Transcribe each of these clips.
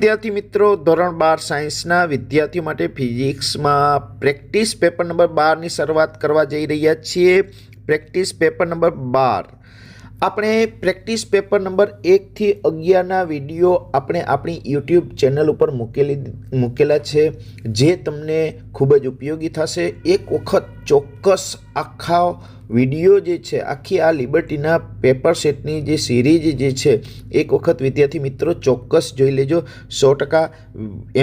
વિદ્યાર્થી મિત્રો, ધોરણ 12 સાયન્સના વિદ્યાર્થીઓ માટે ફિઝિક્સમાં પ્રેક્ટિસ પેપર નંબર 12ની શરૂઆત કરવા જઈ રહ્યા છીએ. પ્રેક્ટિસ પેપર નંબર 12 આપણે પ્રેક્ટિસ પેપર નંબર 1થી 11ના વિડીયો આપણે આપણી યુટ્યુબ ચેનલ ઉપર મૂકેલા છે, જે તમને ખૂબ જ ઉપયોગી થશે. એક વખત ચોક્કસ આખા વિડીયો જે છે, આખી આ લિબર્ટીના પેપર સેટની જે સિરીઝ જે છે, એક વખત વિદ્યાર્થી મિત્રો ચોક્કસ જોઈ લેજો. 100%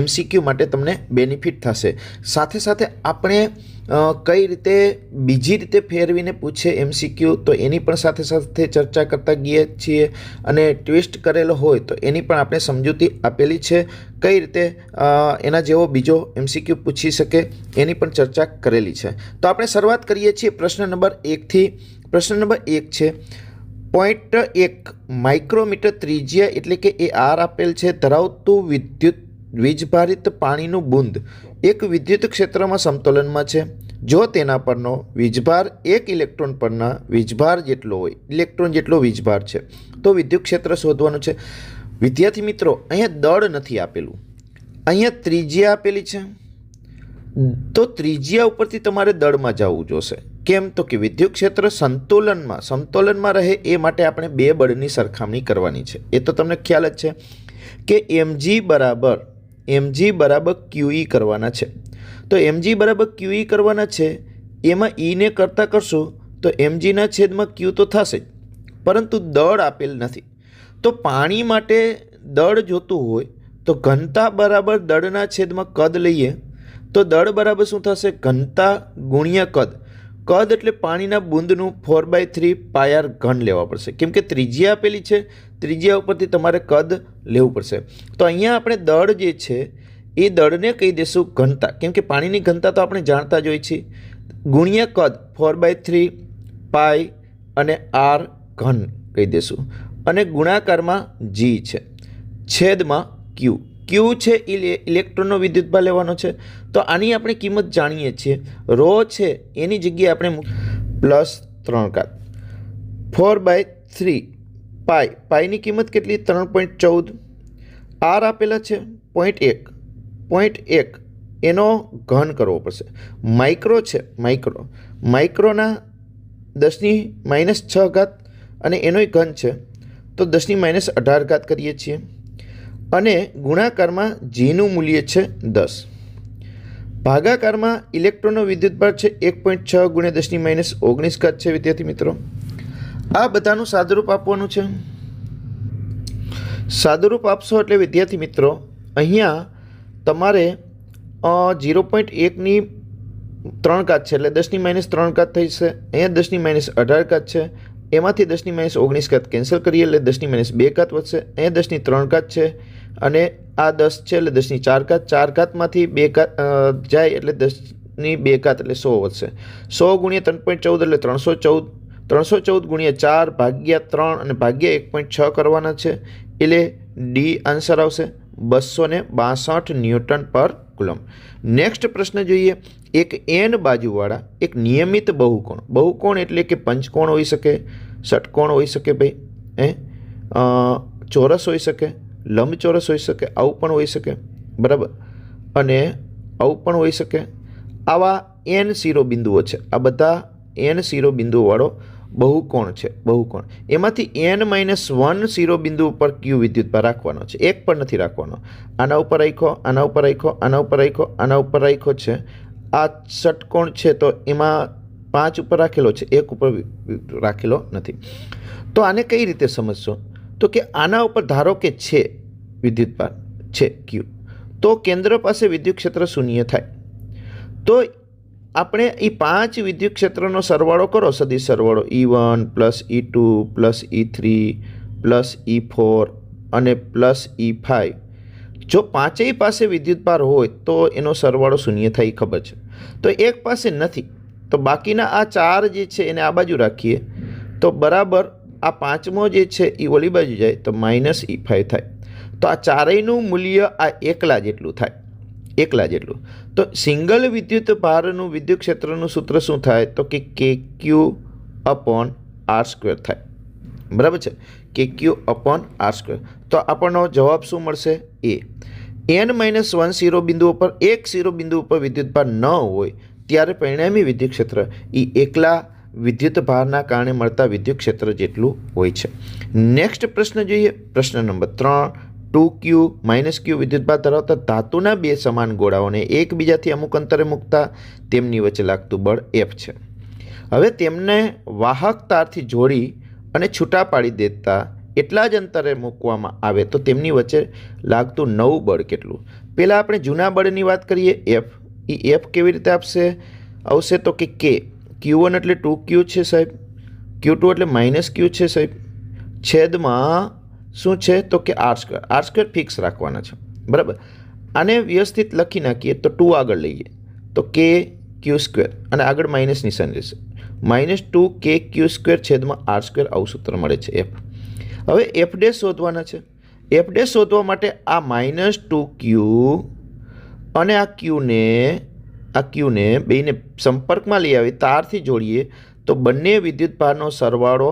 MCQ માટે તમને બેનિફિટ થશે. સાથે સાથે આપણે કઈ રીતે બીજી રીતે ફેરવીને પૂછે MCQ, તો એની પણ સાથે સાથે ચર્ચા કરતા ગઈએ છીએ. અને ટ્વિસ્ટ કરેલો હોય તો એની પણ આપણે સમજૂતી આપેલી છે. કઈ રીતે એના જેવો બીજો MCQ પૂછી શકે એની પણ ચર્ચા કરેલી છે. તો આપણે શરૂઆત કરીએ છીએ પ્રશ્ન નંબર 1થી. પ્રશ્ન નંબર 1 છે 0.1 માઇક્રોમીટર ત્રિજ્યા એટલે કે એ R આપેલ છે ધરાવતું વીજભારિત પાણીનું બુંદ એક વિદ્યુત ક્ષેત્રમાં સમતોલનમાં છે. જો તેના પરનો વીજભાર 1 ઇલેક્ટ્રોન પરના વીજભાર જેટલો હોય, ઇલેક્ટ્રોન જેટલો વીજભાર છે, તો વિદ્યુત ક્ષેત્ર શોધવાનું છે. વિદ્યાર્થી મિત્રો, અહીંયા દળ નથી આપેલું, અહીંયા ત્રિજ્યા આપેલી છે. તો ત્રિજ્યા ઉપરથી તમારે દળમાં જવું જોશે. કેમ? તો કે વિદ્યુત ક્ષેત્ર સમતોલનમાં રહે એ માટે આપણે બે બળની સરખામણી કરવાની છે. એ તો તમને ખ્યાલ જ છે કે mg બરાબર QE કરવાના છે. તો mg બરાબર QE કરવાના છે, એમાં ને કરતાં કરશું તો mgના છેદમાં Q તો થશે જ, પરંતુ દળ આપેલ નથી. તો પાણી માટે દળ જોતું હોય તો ઘનતા બરાબર દળના છેદમાં કદ લઈએ તો દળ બરાબર શું થશે? ઘનતા ગુણ્યા કદ. કદ એટલે પાણીના બુંદનું 4/3 પાયર ઘન લેવા પડશે, કેમ કે ત્રિજ્યા આપેલી છે. ત્રિજ્યા ઉપરથી તમારે કદ લેવું પડશે. તો અહીંયા આપણે દળ જે છે એ દળને કહી દઈશું ઘનતા, કેમ કે પાણીની ઘનતા તો આપણે જાણતા જ હોઈએ છીએ. ગુણ્યા કદ 4/3 પાય અને R ઘન કહી દઈશું, અને ગુણાકારમાં G છે, છેદમાં Q. Q છે એ ઇલેક્ટ્રોનનો વિદ્યુતભાર લેવાનો છે. તો આની આપણે કિંમત જાણીએ છીએ. રો છે એની જગ્યાએ આપણે +3 4/3 પાયની કિંમત કેટલી? 3.14. R આપેલા છે 0.1 એનો ઘન કરવો પડશે. માઇક્રો છે, માઇક્રોના 10⁻⁻6 અને એનોય ઘન છે, તો 10⁻18 કરીએ છીએ. અને ગુણાકારમાં Gનું મૂલ્ય છે 10. ભાગાકારમાં ઇલેક્ટ્રોનનો વિદ્યુતભાર છે 1.6 × 10⁻19 છે. વિદ્યાર્થી મિત્રો, આ બધાનું સાદુરૂપ આપવાનું છે. સાદુરૂપ આપશો એટલે વિદ્યાર્થી મિત્રો અહીંયા તમારે 0.1ની 3 ઘાત છે એટલે 10⁻3 ઘાત થઈ છે. અહીંયા 10⁻18 છે, એમાંથી 10⁻19 કેન્સલ કરીએ એટલે 10⁻2 ઘાત વધશે. અહીંયા 10⁻3 ઘાત છે અને આ 10 છે એટલે 10⁻4 ઘાત. 4 ઘાતમાંથી 2 ઘાત જાય એટલે 10⁻2 ઘાત એટલે 100 વધશે. 100 × 3.14 એટલે 314. 314 × 4 ભાગ્યા 3 અને ભાગ્યા 1.6 કરવાના છે, એટલે D આન્સર આવશે 262 ન્યૂટન પર કુલમ. નેક્સ્ટ પ્રશ્ન જોઈએ. એક n બાજુવાળા એક નિયમિત બહુકોણ એટલે કે પંચકોણ હોઈ શકે, ષટકોણ હોઈ શકે, ચોરસ હોઈ શકે, લંબચોરસ હોઈ શકે, આવું પણ હોઈ શકે, બરાબર, અને આવું પણ હોઈ શકે. આવા n શિરોબિંદુઓ છે. આ બધા n શિરોબિંદુવાળો બહુકોણ છે. બહુકોણ એમાંથી n-1 શિરોબિંદુ ઉપર Q વિદ્યુતભાર રાખવાનો છે, એક પણ નથી રાખવાનો. આના ઉપર રાખ્યો, આના ઉપર રાખ્યો, આના ઉપર રાખ્યો, આના ઉપર રાખ્યો છે. આ ષટકોણ છે તો એમાં 5 ઉપર રાખેલો છે, એક ઉપર રાખેલો નથી. તો આને કઈ રીતે સમજશો? તો કે આના ઉપર ધારો કે છે વિદ્યુતભાર છે Q, તો કેન્દ્ર પાસે વિદ્યુત ક્ષેત્ર શૂન્ય થાય. તો આપણે એ 5 વિદ્યુત ક્ષેત્રનો સરવાળો કરો, સદિશ સરવાળો E1 + E2 + E3 + E4 અને +E5. જો પાંચેય પાસે વિદ્યુતભાર હોય તો એનો સરવાળો શૂન્ય થાય, ખબર છે. તો એક પાસે નથી, તો બાકીના આ 4 જે છે એને આ બાજુ રાખીએ તો બરાબર આ 5મો જે છે એ ઓલી બાજુ જાય તો -E5 થાય. તો આ ચારેયનું મૂલ્ય આ એકલા જેટલું થાય, એકલા જેટલું. તો સિંગલ વિદ્યુત ભારનું વિદ્યુત ક્ષેત્રનું સૂત્ર શું થાય? તો કે KQ/R² થાય. બરાબર છે, કે ક્યુ અપોન આર સ્ક્વેર. તો આપણનો જવાબ શું મળશે? એ. n-1 શિરોબિંદુઓ પર એક શિરોબિંદુ ઉપર વિદ્યુતભાર ન હોય ત્યારે પરિણામી વિદ્યુત ક્ષેત્ર એ એકલા વિદ્યુત ભારના કારણે મળતા વિદ્યુત ક્ષેત્ર જેટલું હોય છે. નેક્સ્ટ પ્રશ્ન જોઈએ. પ્રશ્ન નંબર 3. 2q -q વિદ્યુતભાર ધરાવતા ધાતુના બે સમાન ગોળાઓને એકબીજાથી અમુક અંતરે મૂકતા તેમની વચ્ચે લાગતું બળ F છે. હવે તેમને વાહક તારથી જોડી અને છૂટા પાડી દેતા એટલા જ અંતરે મૂકવામાં આવે તો તેમની વચ્ચે લાગતું નવું બળ કેટલું? પહેલાં આપણે જૂના બળની વાત કરીએ. F. એ F કેવી રીતે આવશે તો કે K. Q1 એટલે 2q છે સાહેબ, Q2 એટલે -q છે સાહેબ, છેદમાં શું છે તો કે r square. R square fix રાખવાના છે, બરાબર. આને વ્યવસ્થિત લખી નાખીએ તો 2 આગળ લઈએ તો કે ક્યુ સ્ક્વેર અને આગળ માઇનસ નિશાન રહેશે. -2 k ક્યુ સ્ક્વેર છેદમાં આર સ્ક્વેર આવું સૂત્ર મળે છે F. હવે F ડેશ શોધવાના છે. F ડેશ શોધવા માટે આ -2q અને આ ક્યુને બેને સંપર્કમાં લઈ આવી તારથી જોડીએ તો બંને વિદ્યુતભારનો સરવાળો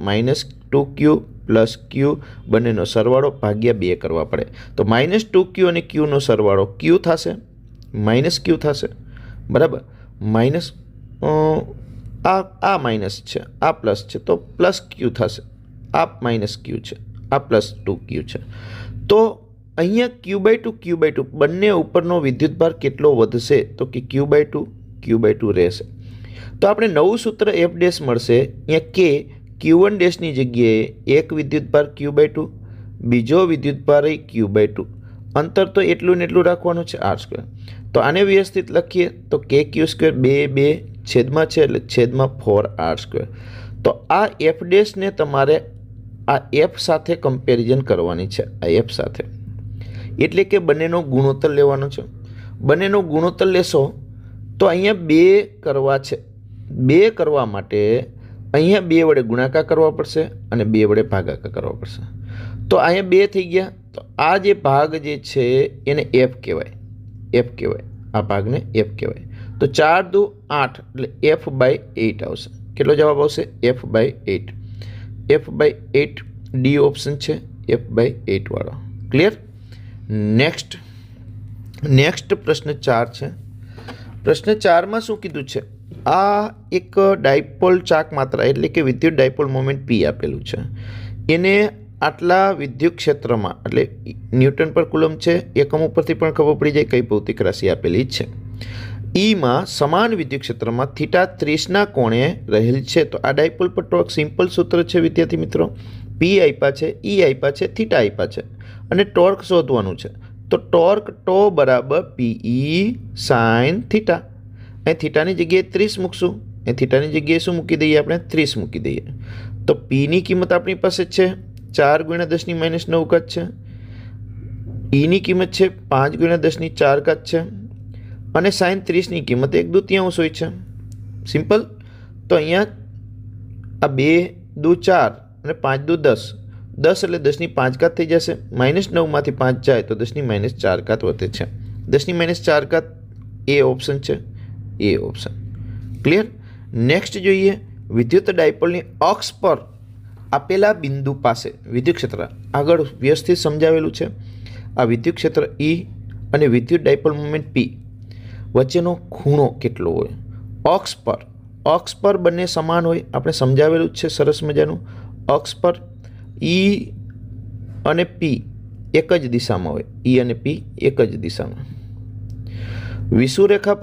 -2q પ્લસ q બંનેનો સરવાળો ભાગ્યા 2 કરવા પડે. તો -2q અને q નો સરવાળો q થશે, -q થશે, બરાબર. માઇનસ આ માઇનસ છે, આ પ્લસ છે તો પ્લસ q થશે. આ -q છે, આ +2q છે. તો અહીંયા q/2 બંને ઉપરનો વિદ્યુતભાર કેટલો વધશે તો કે q/2 રહેશે. તો આપણે નવું સૂત્ર F ડેશ મળશે. અહીંયા કે Q1 ડેશની જગ્યાએ એક વિદ્યુતભાર q/2, બીજો વિદ્યુતભાર q/2. અંતર તો એટલું ને એટલું રાખવાનું છે આર સ્ક્વેર. તો આને વ્યવસ્થિત લખીએ તો કે ક્યુ સ્ક્વેર 2 છેદમાં છે એટલે છેદમાં 4r સ્ક્વેર. તો આ F ડેશને તમારે આ F સાથે કમ્પેરિઝન કરવાની છે, આ F સાથે, એટલે કે બંનેનો ગુણોત્તર લેવાનો છે. બંનેનો ગુણોત્તર લેશો તો અહીંયા 2 કરવા છે. 2 કરવા માટે અહીંયા 2 વડે ગુણાકાર કરવા પડશે અને 2 વડે ભાગાકાર કરવા પડશે. તો અહીંયા 2 થઈ ગયા. તો આ જે ભાગ જે છે એને F કહેવાય. આ ભાગને F કહેવાય. તો 4 દુ 8 એટલે F/8 આવશે. કેટલો જવાબ આવશે? F/8. F/8 ડી ઓપ્શન છે, F/8 વાળો. ક્લિયર? નેક્સ્ટ પ્રશ્ન 4 છે. પ્રશ્ન 4માં શું કીધું છે? આ એક ડાયપોલ ચાક માત્રા એટલે કે વિદ્યુત ડાયપોલ મોમેન્ટ P આપેલું છે. એને આટલા વિદ્યુત ક્ષેત્રમાં એટલે ન્યૂટન પર કુલમ છે, એકમ ઉપરથી પણ ખબર પડી જાય કઈ ભૌતિક રાશિ આપેલી છે. ઈમાં સમાન વિદ્યુત ક્ષેત્રમાં θ30ના કોણે રહેલ છે. તો આ ડાયપોલ પર ટોર્ક સિમ્પલ સૂત્ર છે વિદ્યાર્થી મિત્રો. P આપ્યા છે, E આપ્યા છે, θ આપ્યા છે અને ટોર્ક શોધવાનું છે. તો ટોર્ક ટો બરાબર PE sin θ. અહીં થીટાની જગ્યાએ 30 મૂકશું, અહીં થીટાની જગ્યાએ શું મૂકી દઈએ આપણે? 30 મૂકી દઈએ. તો પીની કિંમત આપણી પાસે છે 4 × 10⁻9 છે. ઈની કિંમત છે 5 × 10⁴ છે. અને sin 30ની કિંમત 1/2 હોય છે. સિમ્પલ. તો અહીંયા આ 2 દુ 4 અને 5 દુ 10. 10 એટલે 10⁵ થઈ જશે. -9માંથી 5 જાય તો 10⁻4 વધે છે. 10⁻4 એ ઓપ્શન છે, એ ઓપ્શન. ક્લિયર? નેક્સ્ટ જોઈએ. વિદ્યુત ડાયપોલની અક્ષ પર આપેલા બિંદુ પાસે વિદ્યુત ક્ષેત્ર આગળ વ્યવસ્થિત સમજાવેલું છે. આ વિદ્યુત ક્ષેત્ર E અને વિદ્યુત ડાયપોલ મોમેન્ટ P વચ્ચેનો ખૂણો કેટલો હોય? અક્ષ પર બંને સમાન હોય, આપણે સમજાવેલું છે સરસ મજાનું. અક્ષ પર E અને P એક જ દિશામાં હોય, E અને P એક જ દિશામાં. વિષુવરેખા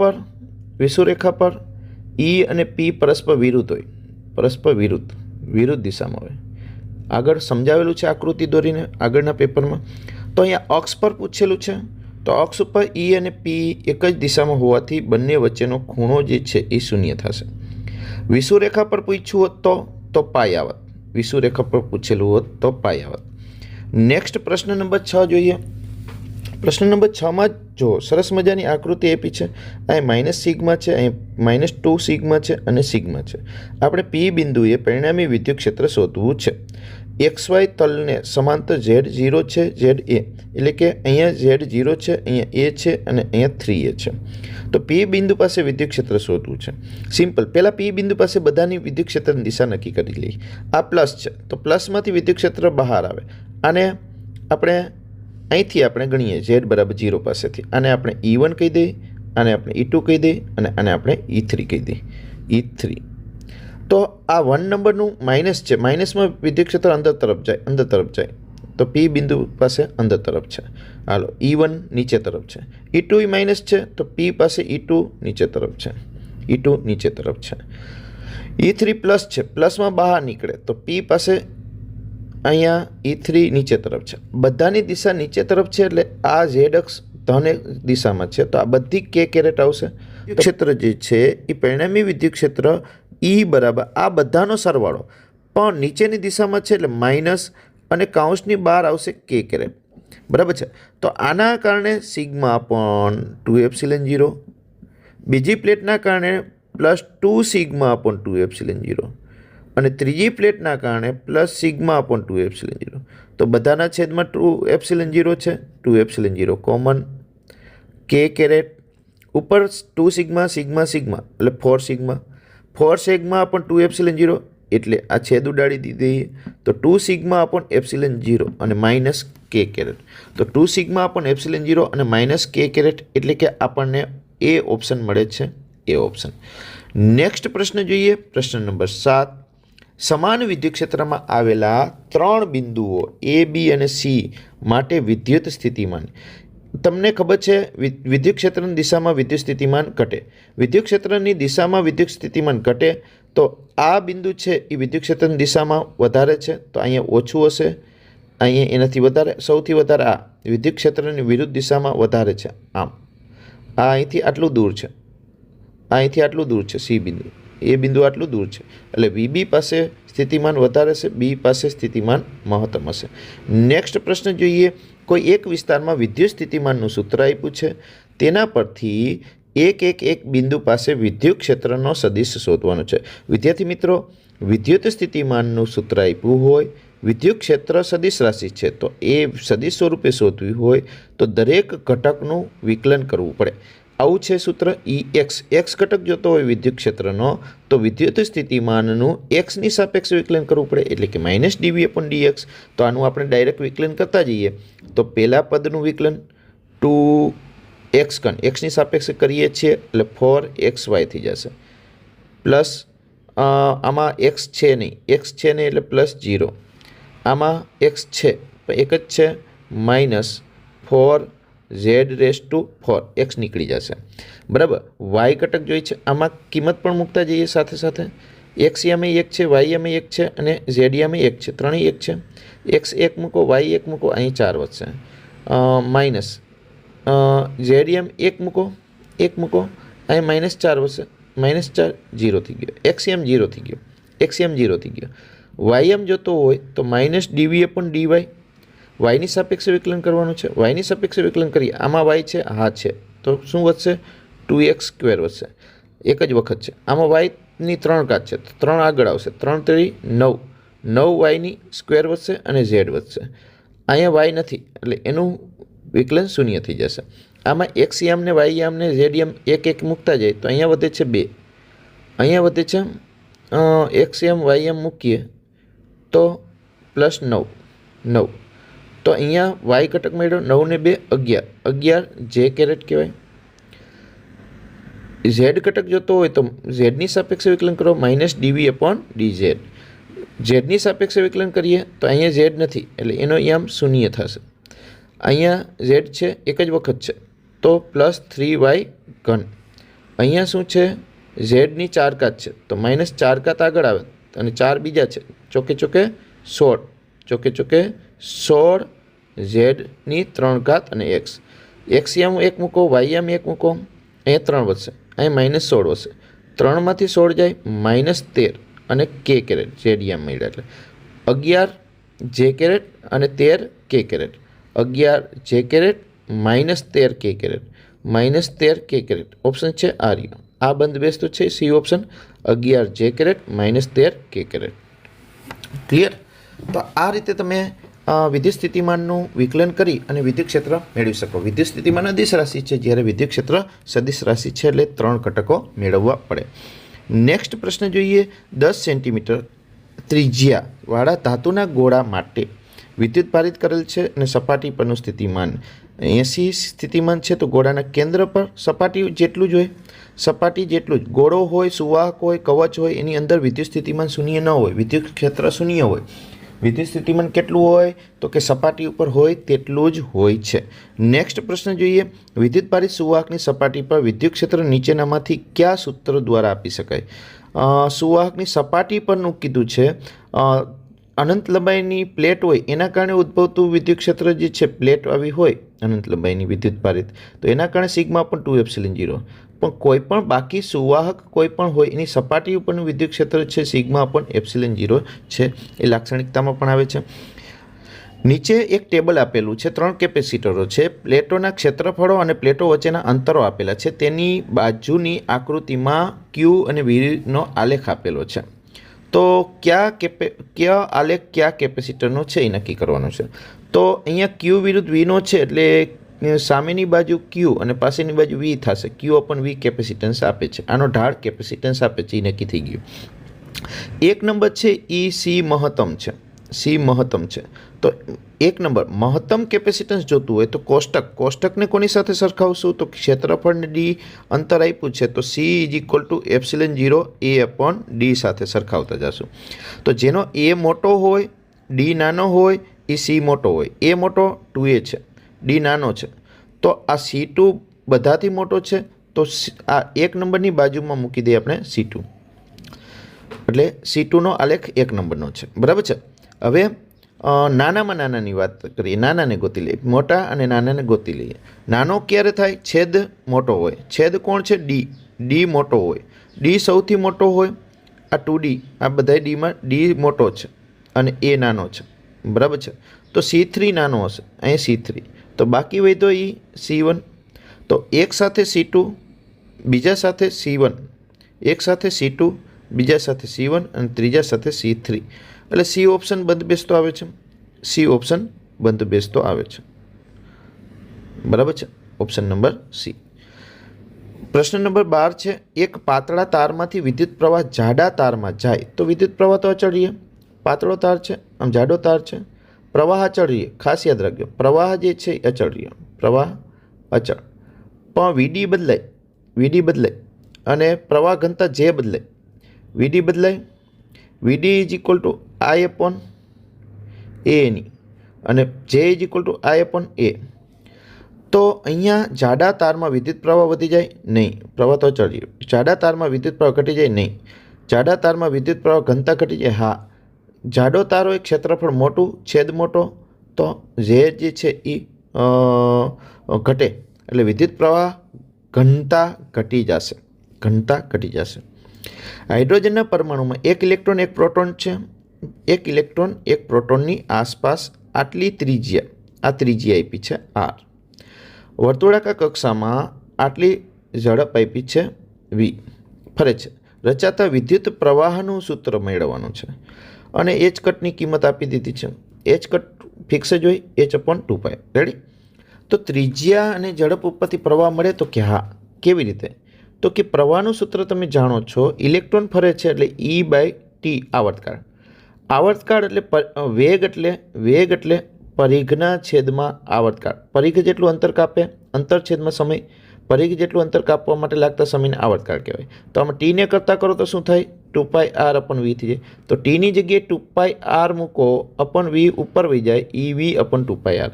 પર E અને P પરસ્પર વિરુદ્ધ હોય, વિરુદ્ધ દિશામાં હોય. આગળ સમજાવેલું છે આકૃતિ દોરીને આગળના પેપરમાં. તો અહીંયા અક્ષ પર પૂછેલું છે. તો અક્ષ ઉપર E અને P એક જ દિશામાં હોવાથી બંને વચ્ચેનો ખૂણો જે છે એ 0 થશે. વિષુવરેખા પર પૂછ્યું હોત તો પાય આવત. વિષુવરેખા પર પૂછેલું હોત તો પાય આવત. નેક્સ્ટ પ્રશ્ન નંબર 6 જોઈએ. પ્રશ્ન નંબર 6માં જો સરસ મજાની આકૃતિ આપી છે. અહીં -σ છે, અહીં -2σ છે અને σ છે. આપણે P બિંદુએ પરિણામી વિદ્યુત ક્ષેત્ર શોધવું છે. XY તલને સમાંતર Z0 છે ZA, એટલે કે અહીંયા Z0 છે, અહીંયા A છે અને અહીંયા 3A છે. તો P બિંદુ પાસે વિદ્યુત ક્ષેત્ર શોધવું છે. સિમ્પલ. પહેલાં P બિંદુ પાસે બધાની વિદ્યુત ક્ષેત્રની દિશા નક્કી કરી લઈએ. આ પ્લસ છે તો પ્લસમાંથી વિદ્યુત ક્ષેત્ર બહાર આવે, અને આપણે અહીંથી આપણે ગણીએ Z બરાબર 0 પાસેથી. આને આપણે E1 કહી દઈએ, આને આપણે E2 કહી દઈએ અને આને આપણે E3 કહી દઈએ. E3. તો આ 1 નંબરનું માઇનસ છે, માઇનસમાં વિદ્યુત ક્ષેત્ર અંદર તરફ જાય. તો P બિંદુ પાસે અંદર તરફ છે. હાલો, E1 નીચે તરફ છે. E2 માઇનસ છે તો P પાસે E2 નીચે તરફ છે. E2 નીચે તરફ છે. E3 પ્લસ છે, પ્લસમાં બહાર નીકળે તો P પાસે અહીંયા E3 નીચે તરફ છે. બધાની દિશા નીચે તરફ છે એટલે આ Z અક્ષ ધન દિશામાં છે, તો આ બધી K કેરેટ આવશે. ક્ષેત્ર જે છે એ પરિણામી વિદ્યુત ક્ષેત્ર E બરાબર આ બધાનો સરવાળો પણ નીચેની દિશામાં છે એટલે માઇનસ, અને કાઉન્સની બહાર આવશે K કેરેટ. બરાબર છે. તો આના કારણે સિગ્મા અપોન 2 એપ્સિલન 0, બીજી પ્લેટના કારણે પ્લસ 2 સિગ્મા અપોન 2 એપ્સિલન 0, અને ત્રીજી પ્લેટના કારણે પ્લસ સિગ્મા અપોન 2 એપ્સિલન 0. તો બધાના છેદમાં 2 એપ્સિલન 0 છે, 2 એપ્સિલન 0 કોમન. K કેરેટ ઉપર 2 સિગ્મા એટલે 4 સિગ્મા, 4 સિગ્મા અપોન 2 એપ્સિલન 0 એટલે આ છેદ ઉડાડી દઈએ તો 2 સિગ્મા અપોન એપ્સિલન 0 અને માઇનસ K કેરેટ. તો 2 સિગ્મા અપોન એપ્સિલન 0 અને માઇનસ K કેરેટ એટલે કે આપણને એ ઓપ્શન મળે છે, એ ઓપ્શન. નેક્સ્ટ પ્રશ્ન જોઈએ, પ્રશ્ન નંબર 7. સમાન વિદ્યુત ક્ષેત્રમાં આવેલા 3 બિંદુઓ A, B અને C માટે વિદ્યુત સ્થિતિમાન. તમને ખબર છે વિદ્યુત ક્ષેત્રની દિશામાં વિદ્યુત સ્થિતિમાન ઘટે. વિદ્યુત ક્ષેત્રની દિશામાં વિદ્યુત સ્થિતિમાન ઘટે તો આ બિંદુ છે એ વિદ્યુત ક્ષેત્રની દિશામાં વધારે છે, તો અહીંયા ઓછું હશે, અહીંયા એનાથી વધારે, સૌથી વધારે આ વિદ્યુત ક્ષેત્રની વિરુદ્ધ દિશામાં વધારે છે. આમ આ અહીંથી આટલું દૂર છે, અહીંથી આટલું દૂર છે C બિંદુ, એ બિંદુ આટલું દૂર છે, એટલે VB પાસે સ્થિતિમાન વધારે છે, B પાસે સ્થિતિમાન મહત્તમ હશે. નેક્સ્ટ પ્રશ્ન જોઈએ. કોઈ એક વિસ્તારમાં વિદ્યુત સ્થિતિમાનનું સૂત્ર આપ્યું છે, તેના પરથી એક બિંદુ પાસે વિદ્યુત ક્ષેત્રનો સદિશ શોધવાનો છે. વિદ્યાર્થી મિત્રો, વિદ્યુત સ્થિતિમાનનું સૂત્ર આપ્યું હોય, વિદ્યુત ક્ષેત્ર સદિશ રાશિ છે, તો એ સદિશ સ્વરૂપે શોધવી હોય તો દરેક ઘટકનું વિકલન કરવું પડે. આવું છે સૂત્ર. Ex ઘટક જોતો હોય વિદ્યુત ક્ષેત્રનો તો વિદ્યુત સ્થિતિમાનનું એક્સની સાપેક્ષે વિકલન કરવું પડે, એટલે કે માઇનસ dV/dx. તો આનું આપણે ડાયરેક્ટ વિકલન કરતા જઈએ તો પહેલા પદનું વિકલન 2x એક્સની સાપેક્ષે કરીએ છીએ એટલે 4xy થઈ જશે, પ્લસ આમાં x છે નહીં એટલે પ્લસ 0, આમાં x છે પણ એક જ છે, માઇનસ 4z⁴ x નીકળી જશે. બરાબર. y ઘટક જોઈએ છે, આમાં કિંમત પણ મૂકતા જઈએ સાથે સાથે. x યામે 1 છે, y યામે 1 છે અને z યામે 1 છે, ત્રણેય 1 છે. x 1 મૂકો, y 1 મૂકો, અહીં 4 વધશે, માઇનસ z યામ 1 મૂકો, અહીં માઇનસ 4 વધશે, માઇનસ 4 0 થઈ ગયો, x યામ 0 થઈ ગયો, y યામ જોતો હોય તો માઇનસ dV/dy, વાયની સાપેક્ષે વિકલન કરવાનું છે. વાયની સાપેક્ષે વિકલન કરીએ, આમાં વાય છે, હા છે, તો શું વધશે? 2x² વધશે, એક જ વખત છે. આમાં વાયની 3 ઘાત છે તો 3 આગળ આવશે, 3 3 9, 9 વાયની સ્ક્વેર વધશે અને z વધશે. અહીંયા વાય નથી એટલે એનું વિકલન શૂન્ય થઈ જશે. આમાં x યામને y યામને z યામ 1 મૂકતા જાય તો અહીંયા વધે છે 2, અહીંયા વધે છે x યામ y યામ મૂકીએ તો પ્લસ 9. તો અહીંયા y ઘટક મેળવ્યો, 9 ને 2 11 j કેરેટ કહેવાય. z ઘટક જોતો હોય તો zની સાપેક્ષે વિકલન કરો, માઇનસ dV/dz. zની સાપેક્ષે વિકલન કરીએ તો અહીંયા z નથી એટલે એનો યામ શૂન્ય થશે. અહીંયા z છે, એક જ વખત છે તો પ્લસ 3y ઘન. અહીંયા શું છે? zની 4 ઘાત છે તો માઇનસ 4 ઘાત આગળ આવે અને 4 બીજા છે, ચોકે 16 zની 3 ઘાત અને x યામ 1 મૂકો, y યામ 1 મૂકો, અહીંયા 3 વધશે, અહીંયા માઇનસ 16 વધશે, 3માંથી 16 જાય માઇનસ 13 અને k કેરેટ z યામ મળ્યા એટલે 11 j કેરેટ અને 13 k caret. 11 j caret minus 13 k caret, minus 13 k caret. Option છે આ રહ્યો, આ બંધ બેસતું છે C option. 11 j caret minus 13 k caret. Clear? તો આ રીતે તમે વિદ્યુત સ્થિતિમાનનું વિકલન કરી અને વિદ્યુત ક્ષેત્ર મેળવી શકો. વિદ્યુત સ્થિતિમાન અદિશ રાશિ છે, જ્યારે વિદ્યુત ક્ષેત્ર સદિશ રાશિ છે, એટલે 3 ઘટકો મેળવવા પડે. નેક્સ્ટ પ્રશ્ન જોઈએ. 10 સેન્ટીમીટર ત્રિજ્યાવાળા ધાતુના ગોળા માટે વિદ્યુત ભારિત કરેલ છે અને સપાટી પરનું સ્થિતિમાન 80 સ્થિતિમાન છે. તો ગોળાના કેન્દ્ર પર સપાટી જેટલું જ હોય, સપાટી જેટલું જ. ગોળો હોય, સુવાહક હોય, કવચ હોય, એની અંદર વિદ્યુત સ્થિતિમાન શૂન્ય ન હોય, વિદ્યુત ક્ષેત્ર શૂન્ય હોય. વિદ્યુત સ્થિતિમાન કેટલું હોય? તો કે સપાટી ઉપર હોય તેટલું જ હોય છે. નેક્સ્ટ પ્રશ્ન જોઈએ. વિદ્યુત ભારિત સુવાહકની સપાટી પર વિદ્યુત ક્ષેત્ર નીચેનામાંથી કયા સૂત્ર દ્વારા આપી શકાય? સુવાહકની સપાટી પરનું કીધું છે. અનંત લંબાઈની પ્લેટ હોય એના કારણે ઉદ્ભવતું વિદ્યુત ક્ષેત્ર જે છે, પ્લેટ આવી હોય અનંત લંબાઈની વિદ્યુત ભારિત, તો એના કારણે સિગ્મા પણ 2ε0. પણ કોઈ પણ બાકી સુવાહક કોઈ પણ હોય એની સપાટી ઉપરનું વિદ્યુત ક્ષેત્ર છે સિગ્મા પણ ε0 છે. એ લાક્ષણિકતામાં પણ આવે છે. નીચે એક ટેબલ આપેલું છે, 3 કેપેસિટરો છે, પ્લેટોના ક્ષેત્રફળો અને પ્લેટો વચ્ચેના અંતરો આપેલા છે. તેની બાજુની આકૃતિમાં ક્યુ અને વીનો આલેખ આપેલો છે. તો કયા આલેખ કયા કેપેસિટરનો છે એ નક્કી કરવાનો છે. તો અહીંયા ક્યુ વિરુદ્ધ વીનો છે, એટલે સામેની બાજુ ક્યુ અને પાછળની બાજુ વી થશે. ક્યુ અપન વી કેપેસિટન્સ આપે છે, આનો ઢાળ કેપેસિટન્સ આપે છે, એ નક્કી થઈ ગયું. 1 નંબર છે એ સી મહત્તમ છે, સી મહત્તમ છે. તો 1 નંબર મહત્તમ કેપેસિટન્સ જોતું હોય તો કોષ્ટકને કોની સાથે સરખાવશું? તો ક્ષેત્રફળને ડી અંતર આપ્યું છે, તો C is equal to ε0 A upon D સાથે સરખાવતા જશું. તો જેનો એ મોટો હોય, ડી નાનો હોય, એ સી મોટો હોય. એ મોટો 2a છે, ડી નાનો છે, તો આ C2 બધાથી મોટો છે. તો આ 1 નંબરની બાજુમાં મૂકી દઈએ આપણે C2, એટલે C2નો આલેખ 1 નંબરનો છે. બરાબર છે. હવે નાનામાં નાનાની વાત કરીએ. નાનાને ગોતી લઈએ, મોટા અને નાનાને ગોતી લઈએ. નાનો ક્યારે થાય? છેદ મોટો હોય. છેદ કોણ છે? ડી. ડી મોટો હોય, ડી સૌથી મોટો હોય. આ 2D, આ બધા ડીમાં ડી મોટો છે અને એ નાનો છે. બરાબર છે. તો C3 નાનો હશે, અહીં C3. તો બાકી વધ્યો એ C1. તો એક સાથે C2, બીજા સાથે C1, એક સાથે C2, બીજા સાથે C1 અને ત્રીજા સાથે C3. એટલે સી ઓપ્શન બંધ બેસતો આવે છે. સી ઓપ્શન બંધ બેસતો આવે છે. બરાબર છે. Option number C. પ્રશ્ન નંબર 12 છે. એક પાતળા તારમાંથી વિદ્યુત પ્રવાહ જાડા તારમાં જાય તો વિદ્યુત પ્રવાહ તો અચળ રહે. પાતળો તાર છે, આમ જાડો તાર છે, પ્રવાહ અચળ રહે. ખાસ યાદ રાખજો, પ્રવાહ જે છે એ અચળ રહે, પ્રવાહ અચળ. પણ વીડી બદલાય, વીડી બદલાય અને પ્રવાહ ઘનતા જે બદલાય. વીડી બદલાય, V D is equal to I upon એની અને J is equal to I upon A. તો અહીંયા જાડા તારમાં વિદ્યુત પ્રવાહ વધી જાય નહીં, પ્રવાહ તો અચળ રહ્યો. જાડા તારમાં વિદ્યુત પ્રવાહ ઘટી જાય નહીં. જાડા તારમાં વિદ્યુત પ્રવાહ ઘનતા ઘટી જાય. હા, જાડો તાર હોય, ક્ષેત્રફળ મોટું, છેદ મોટો, તો જે છે એ ઘટે, એટલે વિદ્યુત પ્રવાહ ઘનતા ઘટી જશે, ઘનતા ઘટી જશે. હાઇડ્રોજનના પરમાણુમાં 1 ઇલેક્ટ્રોન 1 પ્રોટોન છે. 1 ઇલેક્ટ્રોન 1 પ્રોટોનની આસપાસ આટલી ત્રિજ્યા, આ ત્રિજ્યા આપી છે R. વર્તુળાકાર કક્ષામાં આટલી ઝડપ આપી છે V, ફરે છે. રચાતા વિદ્યુત પ્રવાહનું સૂત્ર મેળવવાનું છે અને H કટની કિંમત આપી દીધી છે. H કટ ફિક્સ જ હોય, H/2π. રેડી? તો ત્રિજ્યા અને ઝડપ ઉપરથી પ્રવાહ મળે તો કે હા. કેવી રીતે? તો કે પ્રવાહનું સૂત્ર તમે જાણો છો, ઇલેક્ટ્રોન ફરે છે એટલે E/t આવર્તકાળ. આવર્તકાળ એટલે વેગ એટલે પરિઘના છેદમાં આવર્તકાળ. પરિઘ જેટલું અંતર કાપે, અંતર છેદમાં સમય, પરિઘ જેટલું અંતર કાપવા માટે લાગતા સમયને આવર્તકાળ કહેવાય. તો આમાં ટીને કરતાં કરો તો શું થાય? 2πr/v થઈ જાય. તો ટીની જગ્યાએ 2πr મૂકો, અપન v ઉપર વહી જાય, EV/2πr.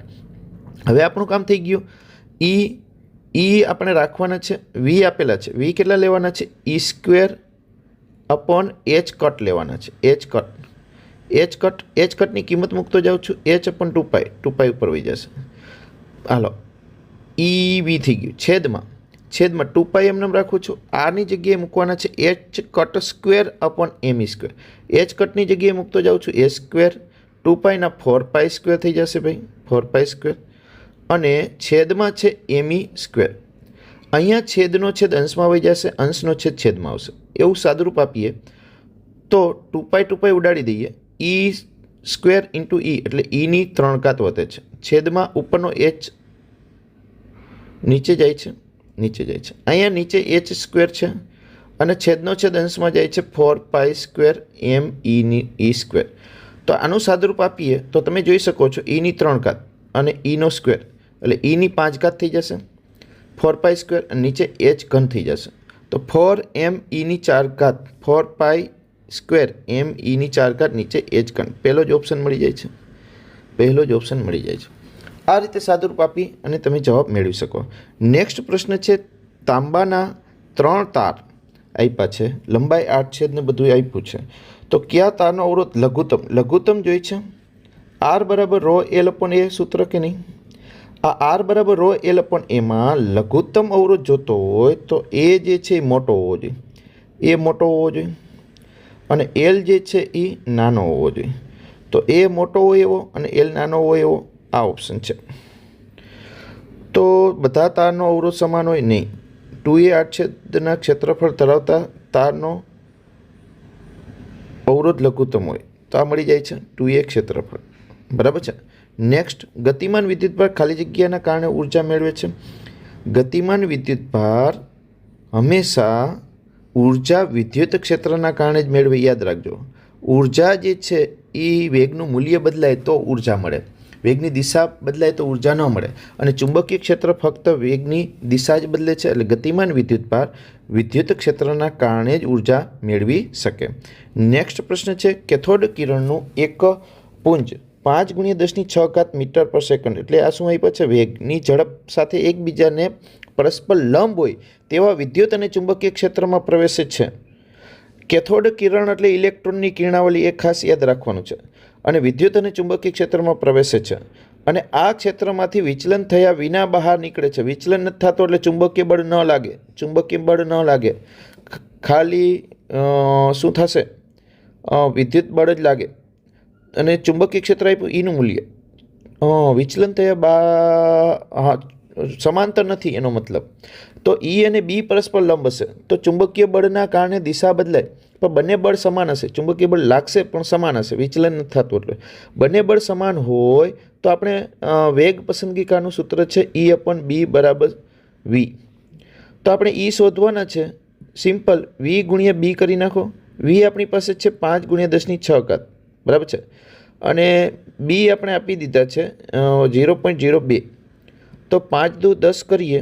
હવે આપણું કામ થઈ ગયું. E આપણે રાખવાના છે, V આપેલા છે. V કેટલા લેવાના છે? E² અપોન H કટ લેવાના છે. H કટની કિંમત મૂકતો જાઉં છું, H/2π, 2π ઉપર વહી જશે. હાલો, EV થઈ ગયું. છેદમાં 2π એમને રાખું છું. આરની જગ્યાએ મૂકવાના છે H કટ² અપોન me². H કટની જગ્યાએ મૂકતો જાઉં છું A², 2πના 4π² થઈ જશે ભાઈ, 4π². અને છેદમાં છે me². અહીંયા છેદનો છેદ અંશમાં વહી જશે, અંશનો છેદ છેદમાં આવશે. એવું સાદુરૂપ આપીએ તો 2π ઉડાડી દઈએ. સ્ક્વેર ઇન્ટુ ઈ એટલે ઈની 3 ઘાત વધે છે. છેદમાં ઉપરનો એચ નીચે જાય છે. અહીંયા નીચે એચ સ્ક્વેર છે અને છેદનો છેદ અંશમાં જાય છે 4 સ્ક્વેર એમ ઈ સ્ક્વેર. તો આનું સાદુરૂપ આપીએ તો તમે જોઈ શકો છો ઈની 3 ઘાત અને ઈનો સ્ક્વેર એટલે ઈની 5 ઘાત થઈ જશે 4 સ્ક્વેર અને નીચે એચ ઘન થઈ જશે. તો 4 એમ ઈની 4 ઘાત 4 સ્ક્વેર એમ ઈની 4 ઘાત નીચે એચ ઘન. પહેલો જ ઓપ્શન મળી જાય છે. આ રીતે સાદુરૂપ આપી અને તમે જવાબ મેળવી શકો. નેક્સ્ટ પ્રશ્ન છે તાંબાના 3 તાર આપ્યા છે, લંબાઈ 8 છે ને બધું આપ્યું છે. તો કયા તારનો અવરોધ લઘુત્તમ જોઈ છે? આર બરાબર રો એલ અપોન એ સૂત્ર કે નહીં? આ આર બરાબર રો એલ અપોન એમાં લઘુત્તમ અવરોધ જોતો હોય તો એ જે છે એ મોટો હોવો જોઈએ અને એલ જે છે એ નાનો હોવો જોઈએ. તો એ મોટો હોય એવો અને એલ નાનો હોય એવો આ ઓપ્શન છે. તો બધા તારનો અવરોધ સમાન હોય નહીં. 2a 8 છેદના ક્ષેત્રફળ ધરાવતા તારનો અવરોધ લઘુત્તમ હોય તો આ મળી જાય છે 2a ક્ષેત્રફળ. બરાબર છે. નેક્સ્ટ ગતિમાન વિદ્યુતભાર ખાલી જગ્યાના કારણે ઉર્જા મેળવે છે. ગતિમાન વિદ્યુતભાર હંમેશા ઉર્જા વિદ્યુત ક્ષેત્રના કારણે જ મેળવે. યાદ રાખજો, ઉર્જા જે છે એ વેગનું મૂલ્ય બદલાય તો ઉર્જા મળે, વેગની દિશા બદલાય તો ઉર્જા ન મળે. અને ચુંબકીય ક્ષેત્ર ફક્ત વેગની દિશા જ બદલે છે. એટલે ગતિમાન વિદ્યુતભાર વિદ્યુત ક્ષેત્રના કારણે જ ઉર્જા મેળવી શકે. નેક્સ્ટ પ્રશ્ન છે કેથોડ કિરણનું એક પુંજ 5 × 10⁶ મીટર પર સેકન્ડ એટલે આ શું આપ્યું છે? વેગની ઝડપ સાથે એકબીજાને પરસ્પર લંબ હોય તેવા વિદ્યુત અને ચુંબકીય ક્ષેત્રમાં પ્રવેશે છે. કેથોડ કિરણ એટલે ઇલેક્ટ્રોનની કિરણાવલી, એ ખાસ યાદ રાખવાનું છે. અને વિદ્યુત અને ચુંબકીય ક્ષેત્રમાં પ્રવેશે છે અને આ ક્ષેત્રમાંથી વિચલન થયા વિના બહાર નીકળે છે. વિચલન નથી થતો એટલે ચુંબકીય બળ ન લાગે, ખાલી શું થશે? વિદ્યુત બળ જ લાગે. અને ચુંબકીય ક્ષેત્ર આપ્યું ઈનું મૂલ્ય વિચલન થયા સમાંતર નથી એનો મતલબ. તો ઈ અને બી પરસ્પર લંબ હશે તો ચુંબકીય બળના કારણે દિશા બદલાય પણ બંને બળ સમાન હશે. ચુંબકીય બળ લાગશે પણ સમાન હશે, વિચલન નથી થતું. એટલે બંને બળ સમાન હોય તો આપણે વેગ પસંદગીકારનું સૂત્ર છે ઈ અપોન બી બરાબર વી. તો આપણે ઈ શોધવાના છે. સિમ્પલ વી ગુણ્યા બી કરી નાખો. વી આપણી પાસે છે 5 × 10⁶. બરાબર છે. અને બી આપણે આપી દીધા છે 0.02. તો 5 દુ 10 કરીએ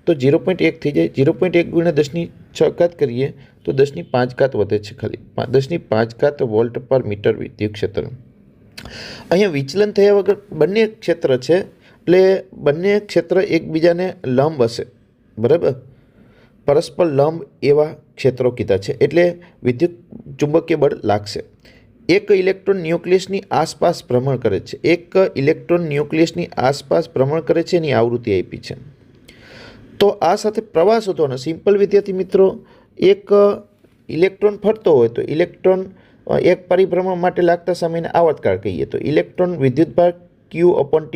તો 0.1 થઈ જાય. 0.1 × 10⁶ કરીએ તો 10⁵ વધે છે. ખાલી 10⁵ વોલ્ટ પર મીટર વિદ્યુત ક્ષેત્ર. અહીંયા વિચલન થયા વગર બંને ક્ષેત્ર છે એટલે બંને ક્ષેત્ર એકબીજાને લંબ હશે. બરાબર, પરસ્પર લંબ એવા ક્ષેત્રો કીધા છે એટલે વિદ્યુત ચુંબકીય બળ લાગશે. એક ઇલેક્ટ્રોન ન્યુક્લિયસની આસપાસ ભ્રમણ કરે છે. એની આવૃત્તિ આપી છે. તો આ સાથે પ્રવાહ શોધવાનો સિમ્પલ વિદ્યાર્થી મિત્રો. એક ઇલેક્ટ્રોન ફરતો હોય તો ઇલેક્ટ્રોન એક પરિભ્રમણ માટે લાગતા સમયને આવર્તકાળ કહીએ તો ઇલેક્ટ્રોન વિદ્યુતભાર Q/T,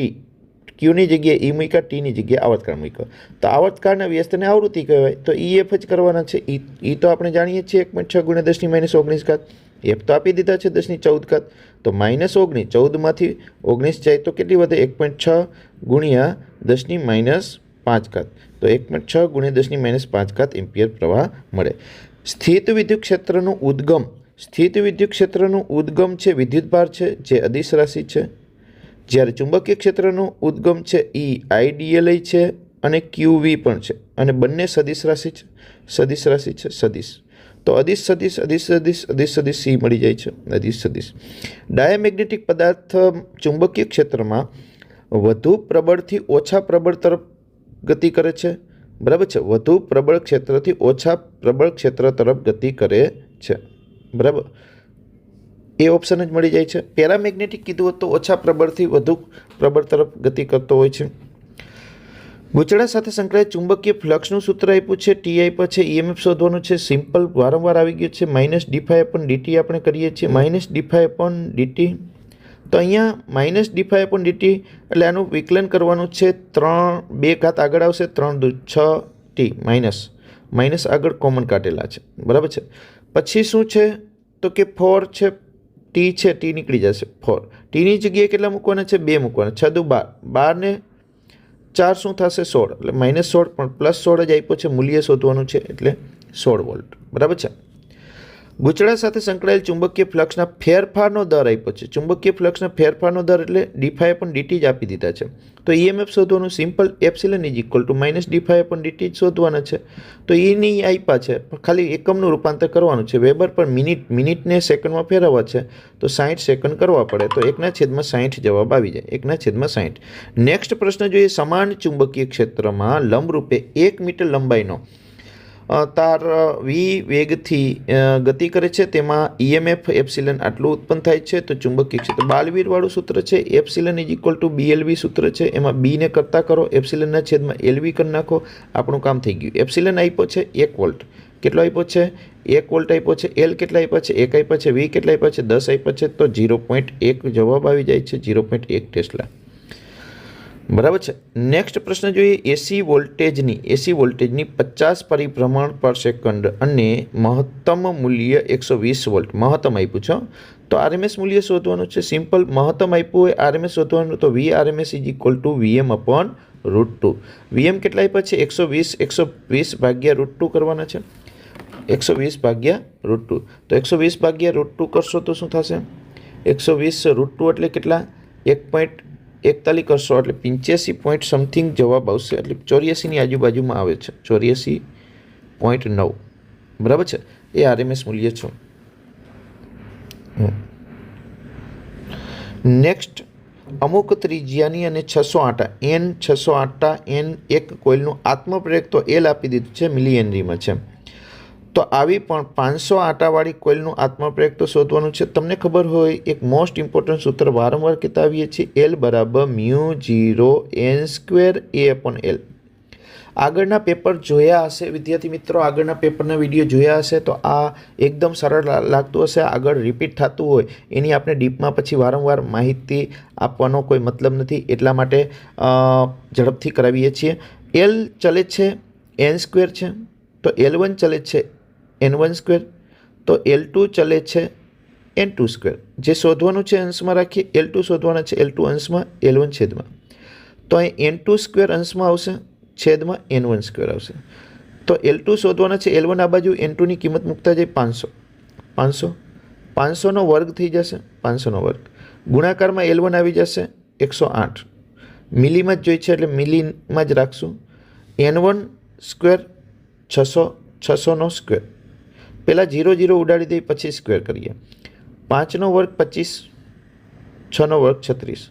ક્યુની જગ્યાએ ઈ મૂક્યા, ટીની જગ્યાએ આવર્તકાળ મૂક્યો. તો આવર્તકાળના વ્યસ્તને આવૃત્તિ કહેવાય. તો EF જ કરવાના છે. ઈ તો આપણે જાણીએ છીએ 1.6 × 10⁻19. એફ તો આપી દીધા છે 10⁻14. તો -19, 14માંથી 19 જાય તો કેટલી વધે? 1.6 × 10⁻5. તો 1.6 × 10⁻5 એમ્પિયર પ્રવાહ મળે. સ્થિત વિદ્યુત ક્ષેત્રનું ઉદ્ગમ છે વિદ્યુતભાર છે જે અદિશ રાશિ છે. જ્યારે ચુંબકીય ક્ષેત્રનું ઉદ્ગમ છે એ આઈડિયલ છે અને QV પણ છે અને બંને સદિશ રાશિ છે. તો અદિશ સદિશ સી મળી જાય છે. અદિશ સદિશ. ડાયામેગ્નેટિક પદાર્થ ચુંબકીય ક્ષેત્રમાં વધુ પ્રબળથી ઓછા પ્રબળ તરફ ગતિ કરે છે. બરાબર છે. વધુ પ્રબળ ક્ષેત્રથી ઓછા પ્રબળ ક્ષેત્ર તરફ ગતિ કરે છે. બરાબર, એ ઓપ્શન જ મળી જાય છે. પેરામેગ્નેટિક કીધું હોત તો ઓછા પ્રબળથી વધુ પ્રબળ તરફ ગતિ કરતો હોય છે. ગૂંચળા સાથે સંકળાયેલ ચુંબકીય ફ્લક્સનું સૂત્ર આપ્યું છે, ટી આપ્યા છે, EMF શોધવાનું છે. સિમ્પલ વારંવાર આવી ગયું છે. -dϕ/dt આપણે કરીએ છીએ. -dϕ/dt. તો અહીંયા -dϕ/dt એટલે આનું વિકલન કરવાનું છે. 2 ઘાત આગળ આવશે, 3 દુ 6t માઇનસ આગળ કોમન કાઢેલા છે. બરાબર છે. પછી શું છે તો કે 4 છે ટી છે, ટી નીકળી જશે 4. ટીની જગ્યાએ કેટલા મૂકવાના છે? 2 મૂકવાના. 6 દુ 12. 12 ને 4 શું થશે? 16. એટલે -16 પણ +16 જ આપ્યો છે. મૂલ્ય શોધવાનું છે એટલે 16 વોલ્ટ. બરાબર છે. ગૂંચળા સાથે સંકળાયેલ ચુંબકીય ફ્લક્સના ફેરફારનો દર આપ્યો છે. ચુંબકીય ફ્લક્સના ફેરફારનો દર એટલે ડી પણ ડીટી જ આપી દીધા છે. તો ઈએમએફ શોધવાનું simple epsilon is equal two -d∅/dt જ શોધવાના છે. તો એની આપ્યા છે, પણ ખાલી એકમનું રૂપાંતર કરવાનું છે. વેબર પર મિનિટને સેકન્ડમાં ફેરવવા છે તો 60 સેકન્ડ કરવા પડે. તો 1/60 જવાબ આવી જાય. 1/60. નેક્સ્ટ પ્રશ્ન જોઈએ. સમાન ચુંબકીય ક્ષેત્રમાં લંબરૂપે 1 મીટર લંબાઈનો તાર વી વેગથી ગતિ કરે છે. તેમાં ઈએમએફ એપ્સિલન આટલું ઉત્પન્ન થાય છે. તો ચુંબકીય ક્ષેત્ર બાલવીરવાળું સૂત્ર છે. Epsilon is equal two BLV સૂત્ર છે. એમાં બીને કરતા કરો, એપ્સિલનના છેદમાં LV કરી નાખો. આપણું કામ થઈ ગયું. એપ્સિલન આપ્યો છે 1 વોલ્ટ. કેટલો આપ્યો છે? 1 વોલ્ટ આપ્યો છે. L કેટલા આપ્યા છે? 1 આપ્યા છે. V કેટલા આપ્યા છે? 10 આપ્યા છે. તો 0.1 જવાબ આવી જાય છે. 0.1 ટેસ્લા. બરાબર છે. નેક્સ્ટ પ્રશ્ન જોઈએ. એસી વોલ્ટેજની 50 પરિભ્રમણ પર સેકન્ડ અને મહત્તમ મૂલ્ય 120 વોલ્ટ. મહત્તમ આપ્યું છે. તો RMS મૂલ્ય શોધવાનું છે. સિમ્પલ. મહત્તમ આપ્યું હોય RMS શોધવાનું. તો VRMS is equal two VM/√2. VM કેટલા આપ્યા છે? 120 ભાગ્યા √2 કરવાના છે. 120/√2. તો 120/√2 કરશો તો શું થશે? 120 √2 એટલે કેટલા? 1.41 કરશો એટલે 85 પોઈન્ટ સમથિંગ જવાબ આવશે. એટલે 84ની આજુબાજુમાં આવે છે. 84.9. બરાબર છે. એ RMS મૂલ્ય છે. નેક્સ્ટ, અમુક ત્રિજ્યાની અને 608 N એક કોઇલનું આત્મપ્રેરક તો L આપી દીધું છે, મિલી હેનરીમાં છે. તો આવી પણ 500 આટાવાળી કોઇલનું આત્મપ્રેરક તો શોધવાનું છે. તમને ખબર હોય એક મોસ્ટ ઇમ્પોર્ટન્ટ સૂત્ર વારંવાર કહેતા આવીએ છીએ, L બરાબર μ0 N²A/L. આગળના પેપર જોયા હશે વિદ્યાર્થી મિત્રો, આગળના પેપરના વિડીયો જોયા હશે તો આ એકદમ સરળ લાગતું હશે. આગળ રિપીટ થતું હોય એની આપણે ડીપમાં પછી વારંવાર માહિતી આપવાનો કોઈ મતલબ નથી, એટલા માટે ઝડપથી કરાવીએ છીએ. L ચલે છે N² છે, તો L1 ચલે છે N1², તો L2 ચલે છે N2². જે શોધવાનું છે અંશમાં રાખીએ. L2 શોધવાના છે. L2 અંશમાં, L1 છેદમાં. તો અહીં N2² અંશમાં આવશે, છેદમાં N1² આવશે. તો L2 શોધવાના છે. L1 આ બાજુ, N2ની કિંમત મૂકતા જાય 500. 500નો વર્ગ થઈ જશે. 500નો વર્ગ ગુણાકારમાં L1 આવી જશે 108. મિલીમાં જ જોઈ છે એટલે મિલીમાં જ રાખશું. N1² 600નો square. પહેલાં 0 ઉડાડી દઈએ પછી સ્ક્વેર કરીએ. 5નો વર્ગ 25, 6નો વર્ગ 36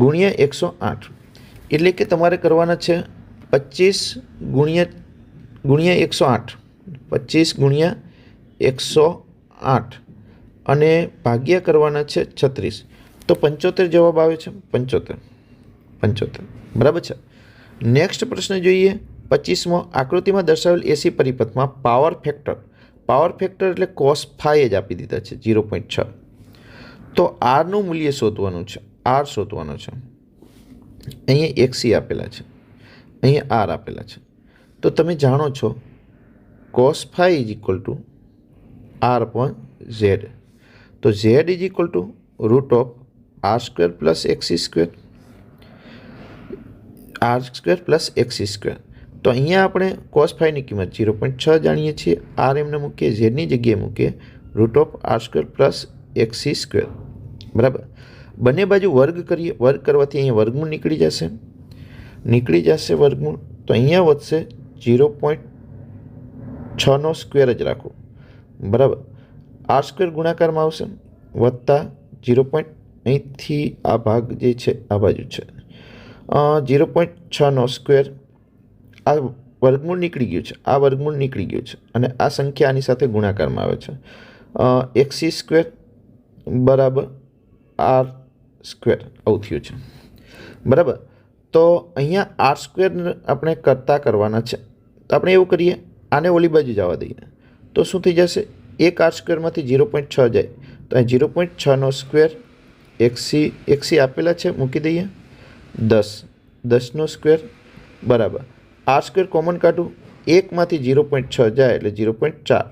ગુણ્યા 108. એટલે કે તમારે કરવાના છે 25 ગુણ્યા 108. 25 ગુણ્યા 108 અને ભાગ્યા કરવાના છે 36. તો 75 જવાબ આવે છે. 75. બરાબર છે. નેક્સ્ટ પ્રશ્ન જોઈએ. 25મો, આકૃતિમાં દર્શાવેલ એસી પરિપથમાં પાવર ફેક્ટર એટલે cos phi જ આપી દીધા છે 0.6. તો આરનું મૂલ્ય શોધવાનું છે. આર શોધવાનું છે. અહીંયા XC આપેલા છે, અહીંયા આર આપેલા છે. તો તમે જાણો છો cos phi is equal two R/Z. તો Z is equal two √R² plus XC². R² plus XC². તો અહીંયા આપણે cos phi ની કિંમત 0.6 જાણીએ છીએ. R એમને મૂકીએ, ઝેડની જગ્યાએ મૂકીએ √R² પ્લસ XC². બરાબર. બંને બાજુ વર્ગ કરીએ. વર્ગ કરવાથી અહીંયા વર્ગમૂળ નીકળી જશે વર્ગમૂળ. તો અહીંયા વધશે 0.6નો સ્ક્વેર જ રાખો. બરાબર. R² ગુણાકારમાં આવશે વત્તા 0. અહીંથી આ ભાગ જે છે આ બાજુ છે 0.6નો સ્ક્વેર. આ વર્ગમૂળ નીકળી ગયું છે, આ વર્ગમૂળ નીકળી ગયું છે અને આ સંખ્યા આની સાથે ગુણાકારમાં આવે છે. XC² બરાબર R² આવું થયું છે. બરાબર. તો અહીંયા R² આપણે કરવાના છે. તો આપણે એવું કરીએ, આને ઓલી બાજુ જવા દઈએ તો શું થઈ જશે? એક R²માંથી 0.6 જાય તો અહીં 0.6નો સ્ક્વેર. XC આપેલા છે, મૂકી દઈએ 10નો સ્ક્વેર બરાબર. R² કોમન કાઢું, 1માંથી 0.6 જાય એટલે 0.4.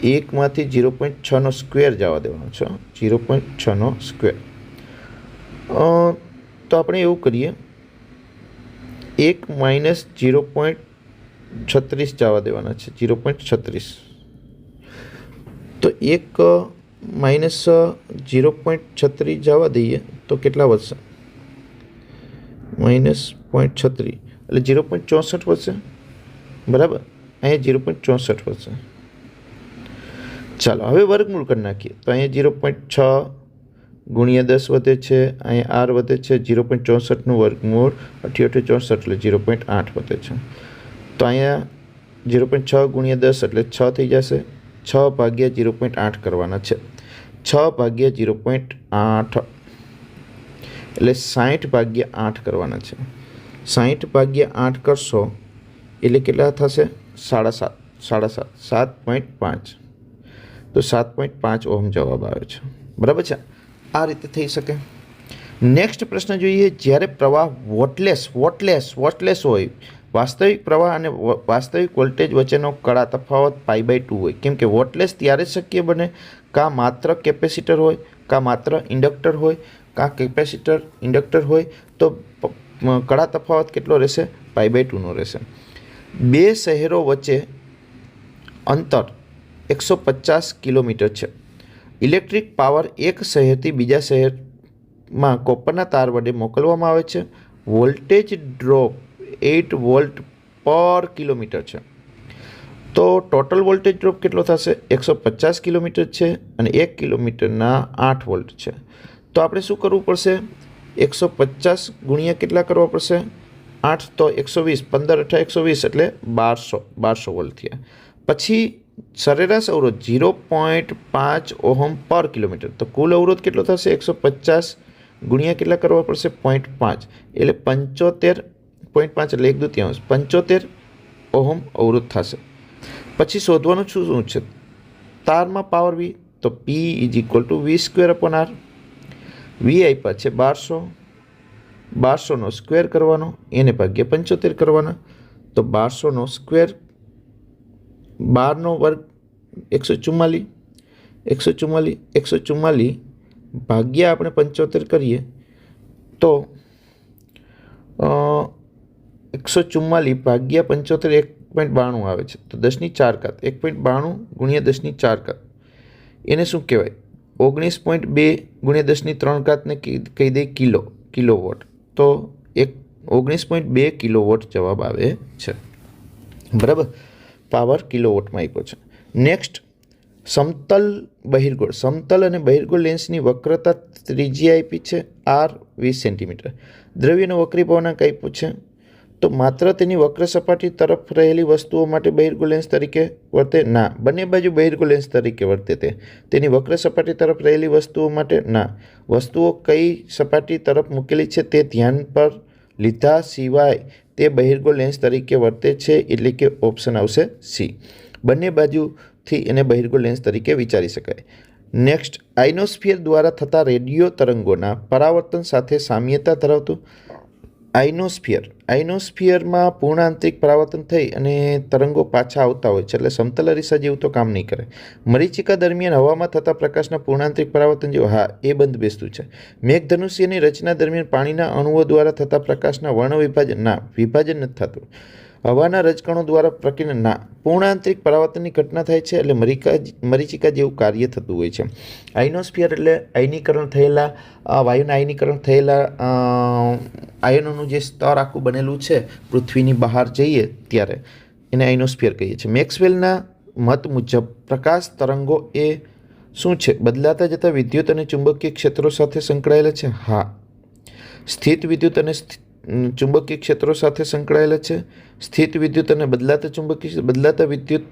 1માંથી 0.6નો સ્ક્વેર જવા દેવાનો છે, 0.6નો સ્ક્વેર. તો આપણે એવું કરીએ, 1 માઇનસ 0.36 જવા દેવાના છે, 0.36. તો 1 માઇનસ 0.36 જવા દઈએ તો કેટલા વધશે? -0.36 એટલે 0.64 વધશે, બરાબર. અહીંયા 0.64 વધશે. ચાલો હવે વર્ગમૂળ કરી નાખીએ. તો અહીંયા 0.6 ગુણ્યા 10 વધે છે, અહીંયા r વધે છે, 0.64નું વર્ગમૂળ 88 64 એટલે 0.8 વધે છે. તો અહીંયા 0.6 ગુણ્યા 10 એટલે 6 થઈ જશે. 6 ભાગ્યા 0.8 કરવાના છે, 6 ભાગ્યા 0.8 એટલે 60 ભાગ્યા 8 કરવાના છે. 60 ભાગ્યા 8 કરશો એટલે કેટલા થશે? 7.5. 7.5. તો 7.5 ઓહમ જવાબ આવે છે, બરાબર છે. આ રીતે થઈ શકે. નેક્સ્ટ પ્રશ્ન જોઈએ. જ્યારે પ્રવાહ વોટલેસ હોય, વાસ્તવિક પ્રવાહ અને વાસ્તવિક વોલ્ટેજ વચ્ચેનો કડા તફાવત π/2 હોય. કેમ કે વોટલેસ ત્યારે શક્ય બને કાં માત્ર કેપેસિટર હોય, કાં માત્ર ઇન્ડક્ટર હોય, કાં કેપેસિટર ઇન્ડક્ટર હોય. તો કડા તફાવત કેટલો રહેશે? π/2નો રહેશે. બે શહેરો વચ્ચે અંતર 150 કિલોમીટર છે. ઇલેક્ટ્રિક પાવર એક શહેરથી બીજા શહેરમાં કોપરના તાર વડે મોકલવામાં આવે છે. વોલ્ટેજ ડ્રોપ 8 વોલ્ટ પર કિલોમીટર છે. તો ટોટલ વોલ્ટેજ ડ્રોપ કેટલો થશે? 150 કિલોમીટર છે અને 1 કિલોમીટરના 8 વોલ્ટ છે. તો આપણે શું કરવું પડશે? 150 ગુણ્યા કેટલા કરવા પડશે? 8 તો 120, 15 × 120 એટલે 1200 વોલ્ટ થયા. પછી સરેરાશ અવરોધ 0.5 ઓહમ પર કિલોમીટર. તો કુલ અવરોધ કેટલો થશે? 150 ગુણ્યા કેટલા કરવા પડશે? 0.5 એટલે 75.5 એટલે 1/2 75 ઓહમ અવરોધ થશે. પછી શોધવાનું શું છે? તારમાં પાવર V. તો P = V²/R. V આપ્યા છે 1200, 1200નો સ્ક્વેર કરવાનો, એને ભાગ્યા 75 કરવાના. તો 1200નો સ્ક્વેર, 12નો વર્ગ 144, 144 ભાગ્યા આપણે 75 કરીએ તો 144 ભાગ્યા 75 1.92 આવે છે. તો 10⁴ 1.92 ગુણ્યા 10⁴. એને શું કહેવાય? 19.2 ગુણ્યા 10⁻³ ને કહી દઈએ કિલોવોટ. તો 19.2 કિલોવોટ જવાબ આવે છે, બરાબર. પાવર કિલોવોટમાં આપ્યો છે. નેક્સ્ટ, સમતલ અને બહિર્ગોળ લેન્સની વક્રતા ત્રિજ્યા આપી છે r 20 સેન્ટીમીટર. દ્રવ્યનો વક્રી પૂર્ણાંક આપ્યો છે. તો માત્ર તેની વક્ર સપાટી તરફ રહેલી વસ્તુઓ માટે બહિર્ગોળ લેન્સ તરીકે વર્તે? ના. બંને બાજુ બહિર્ગોળ લેન્સ તરીકે વર્તે તેની વક્ર સપાટી તરફ રહેલી વસ્તુઓ માટે? ના. વસ્તુઓ કઈ સપાટી તરફ મૂકેલી છે તે ધ્યાન પર લીધા સિવાય તે બહિર્ગોળ લેન્સ તરીકે વર્તે છે, એટલે કે ઓપ્શન આવશે સી. બંને બાજુથી એને બહિર્ગોળ લેન્સ તરીકે વિચારી શકાય. નેક્સ્ટ, આઇનોસ્ફિયર દ્વારા થતા રેડિયો તરંગોના પરાવર્તન સાથે સામ્યતા ધરાવતું આઇનોસ્ફિયરમાં પૂર્ણ આંતરિક પરાવર્તન થઈ અને તરંગો પાછા આવતા હોય છે, એટલે સમતલ અરીસા જેવું તો કામ નહીં કરે. મરીચિકા દરમિયાન હવામાં થતા પ્રકાશના પૂર્ણાંતરિક પરાવર્તન જેવું? હા, એ બંધ બેસતું છે. મેઘધનુષ્યની રચના દરમિયાન પાણીના અણુઓ દ્વારા થતા પ્રકાશના વર્ણ વિભાજન? ના, વિભાજન નથી થતું. હવાના રજકણો દ્વારા પ્રક્રિયા? ના. પૂર્ણ આંતરિક પરાવર્તનની ઘટના થાય છે, એટલે મરીચિકા જેવું કાર્ય થતું હોય છે. આઇનોસ્ફિયર એટલે આયનીકરણ થયેલા વાયુના આયનીકરણ થયેલા આયનોનું જે સ્તર આખું બનેલું છે પૃથ્વીની બહાર જઈએ ત્યારે એને આઇનોસ્ફિયર કહીએ છીએ. મેક્સવેલના મત મુજબ પ્રકાશ તરંગો એ શું છે? બદલાતા જતા વિદ્યુત અને ચુંબકીય ક્ષેત્રો સાથે સંકળાયેલા છે? હા. સ્થિત વિદ્યુત અને ચુંબકીય ક્ષેત્રો સાથે સંકળાયેલા છે. સ્થિત વિદ્યુત અને બદલાતા વિદ્યુત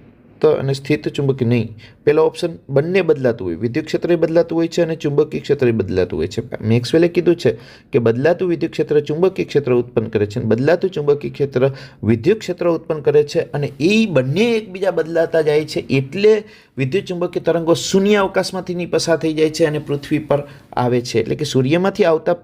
અને સ્થિત ચુંબકીય નહીં. પહેલો ઓપ્શન બંને બદલાતું હોય, વિદ્યુત ક્ષેત્ર બદલાતું હોય છે અને ચુંબકીય ક્ષેત્ર બદલાતું હોય છે. મેક્સવેલે કીધું છે કે બદલાતું વિદ્યુત ક્ષેત્ર ચુંબકીય ક્ષેત્ર ઉત્પન્ન કરે છે અને બદલાતું ચુંબકીય ક્ષેત્ર વિદ્યુત ક્ષેત્ર ઉત્પન્ન કરે છે, અને એ બંને એકબીજા બદલાતા જાય છે એટલે વિદ્યુત ચુંબકીય તરંગો શૂન્ય અવકાશમાંથી પસાર થઈ જાય છે અને પૃથ્વી પર આવે છે, એટલે કે સૂર્યમાંથી આવતા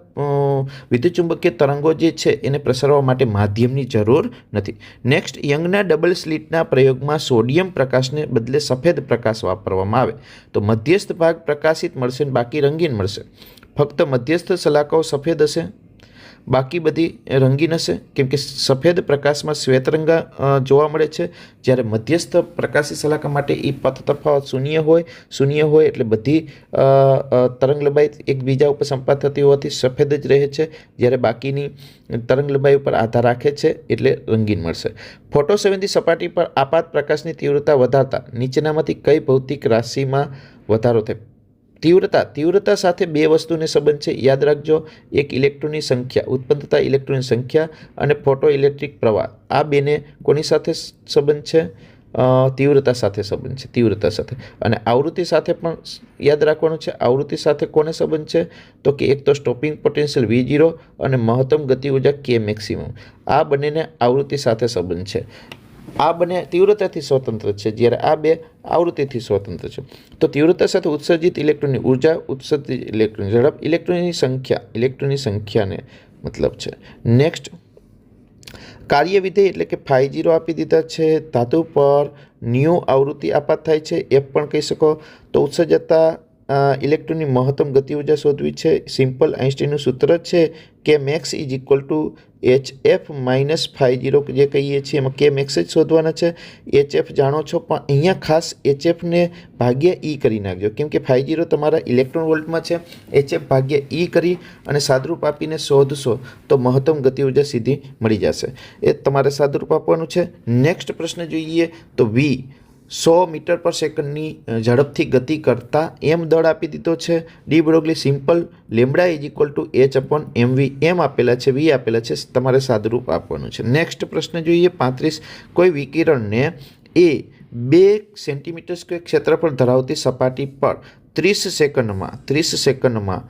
વિદ્યુતચુંબકીય તરંગો જે છે એને પ્રસારવા માટે માધ્યમની જરૂર નથી. નેક્સ્ટ, યંગના ડબલ સ્લિટના પ્રયોગમાં સોડિયમ પ્રકાશને બદલે સફેદ પ્રકાશ વાપરવામાં આવે તો મધ્યસ્થ ભાગ પ્રકાશિત મળશે અને બાકી રંગીન મળશે. ફક્ત મધ્યસ્થ શલાકાઓ સફેદ હશે, બાકી બધી રંગીન હશે, કેમ કે સફેદ પ્રકાશમાં શ્વેતરંગ જોવા મળે છે, જ્યારે મધ્યસ્થ પ્રકાશી શલાકા માટે એ પથ તફાવત શૂન્ય હોય એટલે બધી તરંગ લંબાઈ એકબીજા ઉપર સંપાત થતી હોવાથી સફેદ જ રહે છે, જ્યારે બાકીની તરંગ લંબાઈ ઉપર આધાર રાખે છે એટલે રંગીન મળશે. ફોટોસંવેદી સપાટી પર આપાત પ્રકાશની તીવ્રતા વધારતા નીચેનામાંથી કઈ ભૌતિક રાશિમાં વધારો થાય? તીવ્રતા સાથે બે વસ્તુને સંબંધ છે, યાદ રાખજો. એક ઇલેક્ટ્રોનની સંખ્યા, ઉત્પન્ન થતા ઇલેક્ટ્રોનની સંખ્યા, અને ફોટો ઇલેક્ટ્રિક પ્રવાહ. આ બેને કોની સાથે સંબંધ છે? તીવ્રતા સાથે સંબંધ છે, તીવ્રતા સાથે. અને આવૃત્તિ સાથે પણ યાદ રાખવાનું છે. આવૃત્તિ સાથે કોને સંબંધ છે? તો કે એક તો સ્ટોપિંગ પોટેન્શિયલ V0 અને મહત્તમ ગતિ ઉર્જા K મેક્સિમમ. આ બંનેને આવૃત્તિ સાથે સંબંધ છે. આ બંને તીવ્રતાથી સ્વતંત્ર છે, જ્યારે આ બે આવૃત્તિથી સ્વતંત્ર છે. તો તીવ્રતા સાથે ઉત્સર્જિત ઇલેક્ટ્રોનની ઉર્જા, ઉત્સર્જિત ઇલેક્ટ્રોનની ઝડપ, ઇલેક્ટ્રોનની સંખ્યાને મતલબ છે. નેક્સ્ટ, કાર્ય વિધેય એટલે કે φ0 આપી દીધા છે. ધાતુ પર ન્યૂ આવૃત્તિ આપાત થાય છે, F પણ કહી શકો. તો ઉત્સર્જતા ઇલેક્ટ્રોનની મહત્તમ ગતિ ઉર્જા શોધવી છે. સિમ્પલ આઇન્સ્ટાઈનનું સૂત્ર છે કે max is equal to HF minus φ0 જે કહીએ છીએ, એમાં કે મેક્સ જ શોધવાના છે. HF જાણો છો, પણ અહીંયા ખાસ HFને ભાગ્યા E કરી નાખજો, કેમ કે φ0 તમારા ઇલેક્ટ્રોન વોલ્ટમાં છે. HF ભાગ્યા E કરી અને સાદરૂપ આપીને શોધશો તો મહત્તમ ગતિ ઉર્જા સીધી મળી જશે. એ તમારે સાદરૂપ આપવાનું છે. નેક્સ્ટ પ્રશ્ન જોઈએ તો V 100 મીટર પર સેકન્ડની ઝડપથી ગતિ કરતા એમ દળ આપી દીધો છે. De Broglie simple lambda is equal two H/mv એમ આપેલા છે, V આપેલા છે, તમારે સાદરૂપ આપવાનું છે. નેક્સ્ટ પ્રશ્ન જોઈએ 35. કોઈ વિકિરણને એ 2 સેન્ટીમીટર સ્ક્વેર ક્ષેત્રફળ ધરાવતી સપાટી પર 30 સેકન્ડમાં